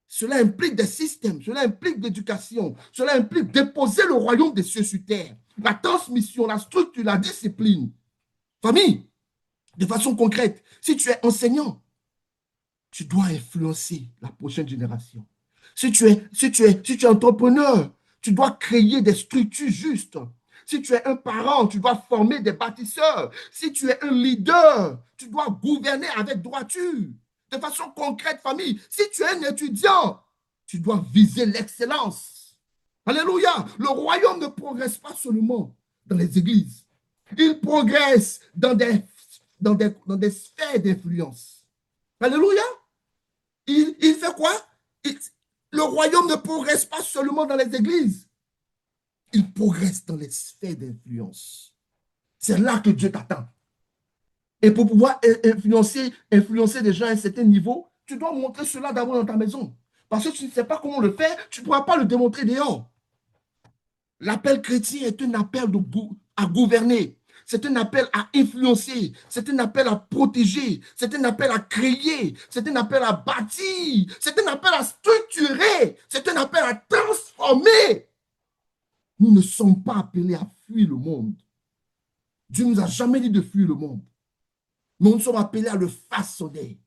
Cela implique des systèmes, cela implique l'éducation, cela implique déposer le royaume des cieux sur terre. La transmission, la structure, la discipline. Famille, de façon concrète, si tu es enseignant, tu dois influencer la prochaine génération. Si tu es entrepreneur, tu dois créer des structures justes. Si tu es un parent, tu dois former des bâtisseurs. Si tu es un leader, tu dois gouverner avec droiture. De façon concrète, famille, si tu es un étudiant, tu dois viser l'excellence. Alléluia. Le royaume ne progresse pas seulement dans les églises. Il progresse dans des sphères d'influence. Alléluia. Il fait quoi? Le royaume ne progresse pas seulement dans les églises. Il progresse dans les sphères d'influence. C'est là que Dieu t'attend. Et pour pouvoir influencer des gens à un certain niveau, tu dois montrer cela d'abord dans ta maison. Parce que tu ne sais pas comment le faire, tu ne pourras pas le démontrer dehors. L'appel chrétien est un appel à gouverner. C'est un appel à influencer. C'est un appel à protéger. C'est un appel à créer. C'est un appel à bâtir. C'est un appel à structurer. C'est un appel à transformer. Nous ne sommes pas appelés à fuir le monde. Dieu ne nous a jamais dit de fuir le monde. Nous sommes appelés à le façonner.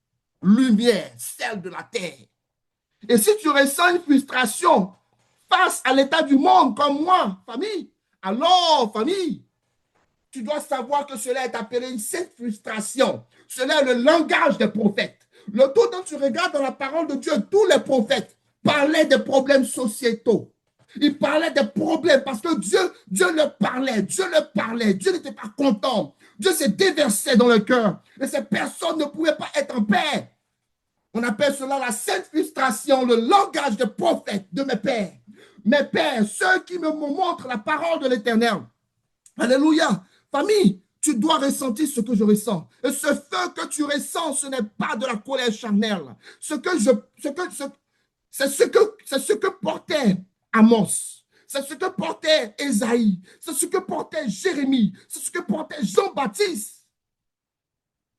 Lumière, celle de la terre. Et si tu ressens une frustration face à l'état du monde comme moi, famille, alors, famille, tu dois savoir que cela est appelé une sainte frustration. Cela est le langage des prophètes. Le tout dont tu regardes dans la parole de Dieu, tous les prophètes parlaient des problèmes sociétaux. Ils parlaient des problèmes parce que Dieu leur parlait, Dieu n'était pas content. Dieu s'est déversé dans le cœur. Et ces personnes ne pouvaient pas être en paix. On appelle cela la sainte frustration, le langage des prophètes de mes pères. Mes pères, ceux qui me montrent la parole de l'Éternel. Alléluia. Famille, tu dois ressentir ce que je ressens. Et ce feu que tu ressens, ce n'est pas de la colère charnelle. C'est ce que portait Amos. C'est ce que portait Ésaïe. C'est ce que portait Jérémie. C'est ce que portait Jean-Baptiste.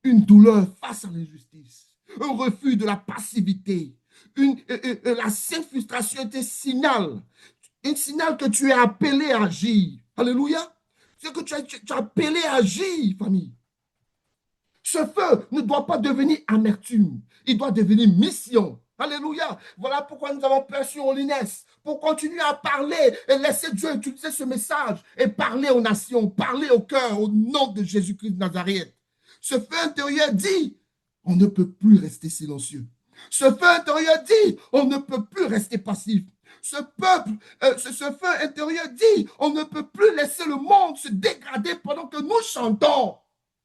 Une douleur face à l'injustice. Un refus de la passivité. La sainte frustration est un signal. Un signal que tu es appelé à agir. Alléluia. C'est que tu es appelé à agir, famille. Ce feu ne doit pas devenir amertume. Il doit devenir mission. Alléluia. Voilà pourquoi nous avons perçu Holiness. Pour continuer à parler et laisser Dieu utiliser ce message et parler aux nations, parler au cœur, au nom de Jésus-Christ de Nazareth. Ce feu intérieur dit, on ne peut plus rester silencieux. Ce feu intérieur dit, on ne peut plus rester passif. Ce feu intérieur dit, on ne peut plus laisser le monde se dégrader pendant que nous chantons.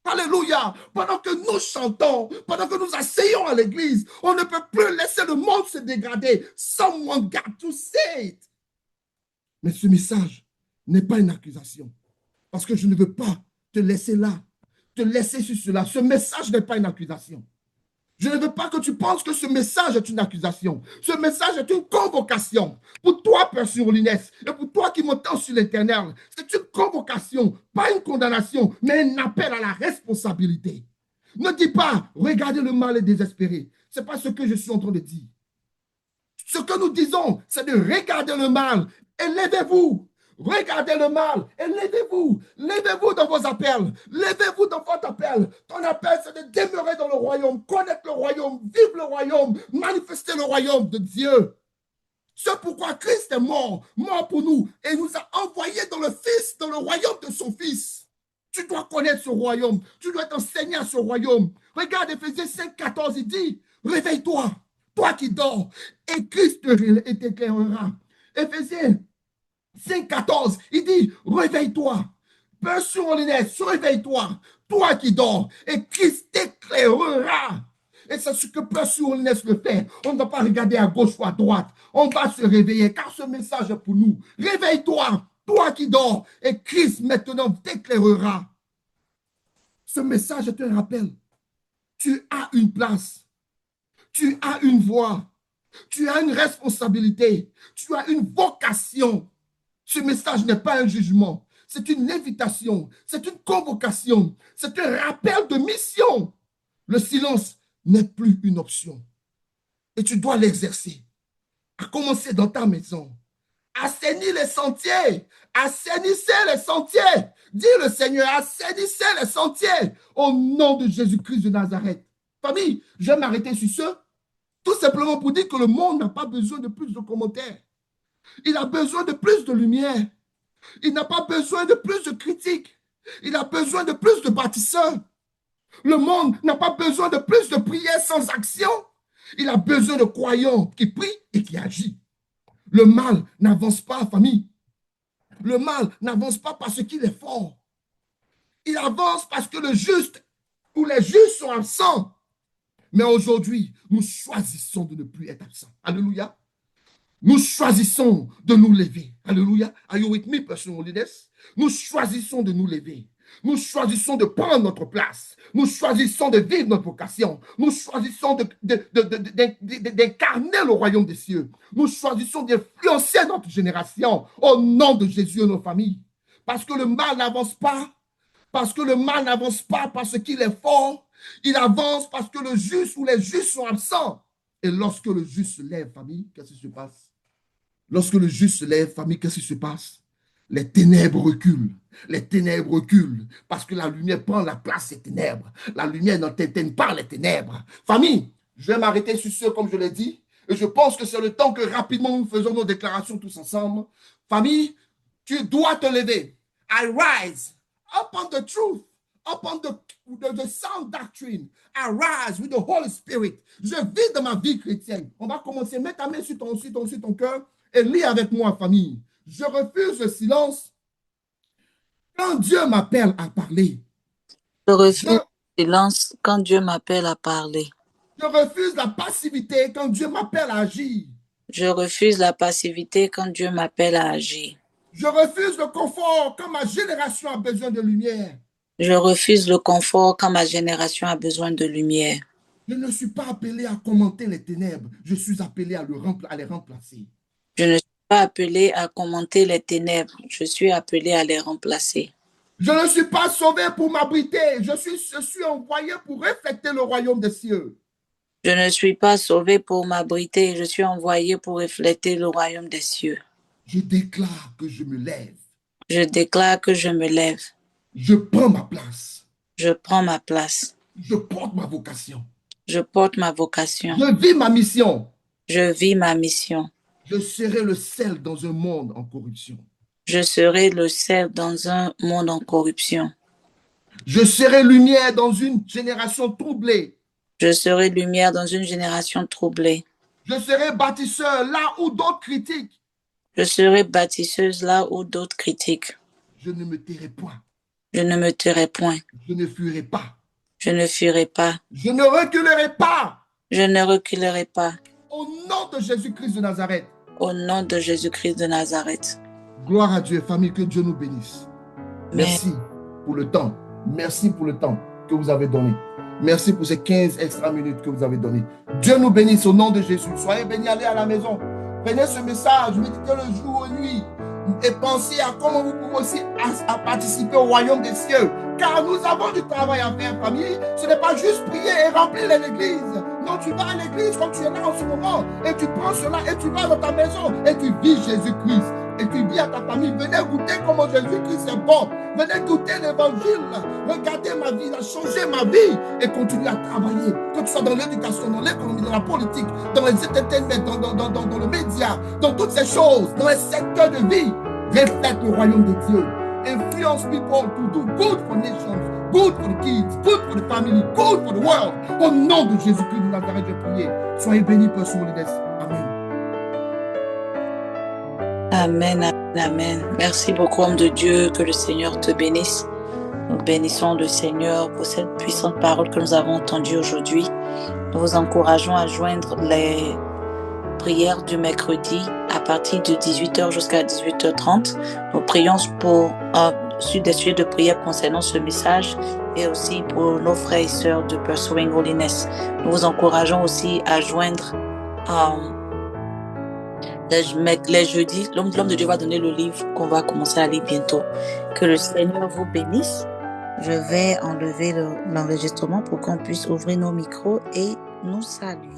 Alléluia. Pendant que nous chantons, pendant que nous asseyons à l'église, on ne peut plus laisser le monde se dégrader. Someone got to say it. Mais ce message n'est pas une accusation. Parce que je ne veux pas te laisser là, te laisser sur cela. Ce message n'est pas une accusation. Je ne veux pas que tu penses que ce message est une accusation. Ce message est une convocation. Pour toi, Père Holiness, et pour toi qui m'entends sur l'Éternel, c'est une convocation, pas une condamnation, mais un appel à la responsabilité. Ne dis pas, regardez le mal et désespéré. Ce n'est pas ce que je suis en train de dire. Ce que nous disons, c'est de regarder le mal et levez-vous. Regardez le mal et levez-vous. Levez-vous dans vos appels. Levez-vous dans votre appel. Ton appel, c'est de demeurer dans le royaume, connaître le royaume, vivre le royaume, manifester le royaume de Dieu. C'est pourquoi Christ est mort pour nous, et nous a envoyés dans le Fils, dans le royaume de son Fils. Tu dois connaître ce royaume. Tu dois t'enseigner à ce royaume. Regarde Éphésiens 5, 14, il dit, réveille-toi, toi qui dors, et Christ t'éclairera. Éphésiens 5,14, il dit, réveille-toi. Père Sourolinès, réveille-toi, toi qui dors, et Christ t'éclairera. Et c'est ce que Père Sourolinès le fait. On ne va pas regarder à gauche ou à droite. On va se réveiller, car ce message est pour nous. Réveille-toi, toi qui dors, et Christ maintenant t'éclairera. Ce message est un rappel. Tu as une place. Tu as une voix. Tu as une responsabilité. Tu as une vocation. Ce message n'est pas un jugement. C'est une invitation. C'est une convocation. C'est un rappel de mission. Le silence n'est plus une option. Et tu dois l'exercer. À commencer dans ta maison. Assainis les sentiers. Assainissez les sentiers. Dis le Seigneur, assainissez les sentiers. Au nom de Jésus-Christ de Nazareth. Famille, je vais m'arrêter sur ce. Tout simplement pour dire que le monde n'a pas besoin de plus de commentaires. Il a besoin de plus de lumière. Il n'a pas besoin de plus de critiques. Il a besoin de plus de bâtisseurs. Le monde n'a pas besoin de plus de prières sans action. Il a besoin de croyants qui prient et qui agissent. Le mal n'avance pas, famille. Le mal n'avance pas parce qu'il est fort. Il avance parce que le juste ou les justes sont absents. Mais aujourd'hui, nous choisissons de ne plus être absents. Alléluia. Nous choisissons de nous lever. Alléluia. Are you with me, personal holiness? Nous choisissons de nous lever. Nous choisissons de prendre notre place. Nous choisissons de vivre notre vocation. Nous choisissons d'incarner le royaume des cieux. Nous choisissons d'influencer notre génération au nom de Jésus et nos familles. Parce que le mal n'avance pas. Parce que le mal n'avance pas parce qu'il est fort. Il avance parce que le juste ou les justes sont absents. Et lorsque le juste se lève, famille, qu'est-ce qui se passe? Lorsque le juste se lève, famille, qu'est-ce qui se passe? Les ténèbres reculent. Les ténèbres reculent parce que la lumière prend la place des ténèbres. La lumière n'entertaine pas les ténèbres. Famille, je vais m'arrêter sur ce, comme je l'ai dit. Et je pense que c'est le temps que rapidement nous faisons nos déclarations tous ensemble. Famille, tu dois te lever. I rise upon the truth, upon the sound doctrine. I rise with the Holy Spirit. Je vis dans ma vie chrétienne. On va commencer. Mets ta main sur ton cœur et lis avec moi, famille. Je refuse le silence quand Dieu m'appelle à parler. Je refuse le silence quand Dieu m'appelle à parler. Je refuse la passivité quand Dieu m'appelle à agir. Je refuse la passivité quand Dieu m'appelle à agir. Je refuse le confort quand ma génération a besoin de lumière. Je refuse le confort quand ma génération a besoin de lumière. Je ne suis pas appelé à commenter les ténèbres. Je suis appelé à les remplacer. Je ne suis pas appelé à commenter les ténèbres. Je suis appelé à les remplacer. Je ne suis pas sauvé pour m'abriter. Je suis envoyé pour refléter le royaume des cieux. Je ne suis pas sauvé pour m'abriter. Je suis envoyé pour refléter le royaume des cieux. Je déclare que je me lève. Je déclare que je me lève. Je prends ma place. Je prends ma place. Je porte ma vocation. Je porte ma vocation. Je vis ma mission. Je vis ma mission. Je serai le sel dans un monde en corruption. Je serai le sel dans un monde en corruption. Je serai lumière dans une génération troublée. Je serai lumière dans une génération troublée. Je serai bâtisseur là où d'autres critiquent. Je serai bâtisseuse là où d'autres critiquent. Je ne me tairai point. Je ne me tairai point. Je ne fuirai pas. Je ne fuirai pas. Je ne reculerai pas. Je ne reculerai pas. Au nom de Jésus-Christ de Nazareth. Au nom de Jésus-Christ de Nazareth. Gloire à Dieu, famille, que Dieu nous bénisse. Merci pour le temps. Merci pour le temps que vous avez donné. Merci pour ces 15 extra minutes que vous avez donné. Dieu nous bénisse au nom de Jésus. Soyez bénis, allez à la maison. Prenez ce message, méditez le jour et nuit. Et pensez à comment vous pouvez aussi à participer au royaume des cieux. Car nous avons du travail à faire, famille. Ce n'est pas juste prier et remplir l'église. Non, tu vas à l'église comme tu es là en ce moment. Et tu prends cela et tu vas dans ta maison. Et tu vis Jésus-Christ. Et tu dis à ta famille, venez goûter comment Jésus-Christ est bon. Venez goûter l'évangile. Regardez ma vie, il a changé ma vie. Et continuez à travailler. Que tu sois dans l'éducation, dans l'économie, dans la politique, dans les entertainments, dans le média, dans toutes ces choses, dans les secteurs de vie. Reflète le royaume de Dieu. Influence people to do good for nations, good for the kids, good for the family, good for the world. Au nom de Jésus-Christ de Nazareth, je prie. Soyez bénis, Père Soulides. Amen. Amen. Amen. Merci beaucoup, homme de Dieu. Que le Seigneur te bénisse. Nous bénissons le Seigneur pour cette puissante parole que nous avons entendue aujourd'hui. Nous vous encourageons à joindre les prières du mercredi à partir de 18h jusqu'à 18h30. Nous prions sur des sujets de prière concernant ce message et aussi pour nos frères et sœurs de Pursuing Holiness. Nous vous encourageons aussi à joindre les jeudis. L'homme de Dieu va donner le livre qu'on va commencer à lire bientôt. Que le Seigneur vous bénisse. Je vais enlever l'enregistrement pour qu'on puisse ouvrir nos micros et nous saluer.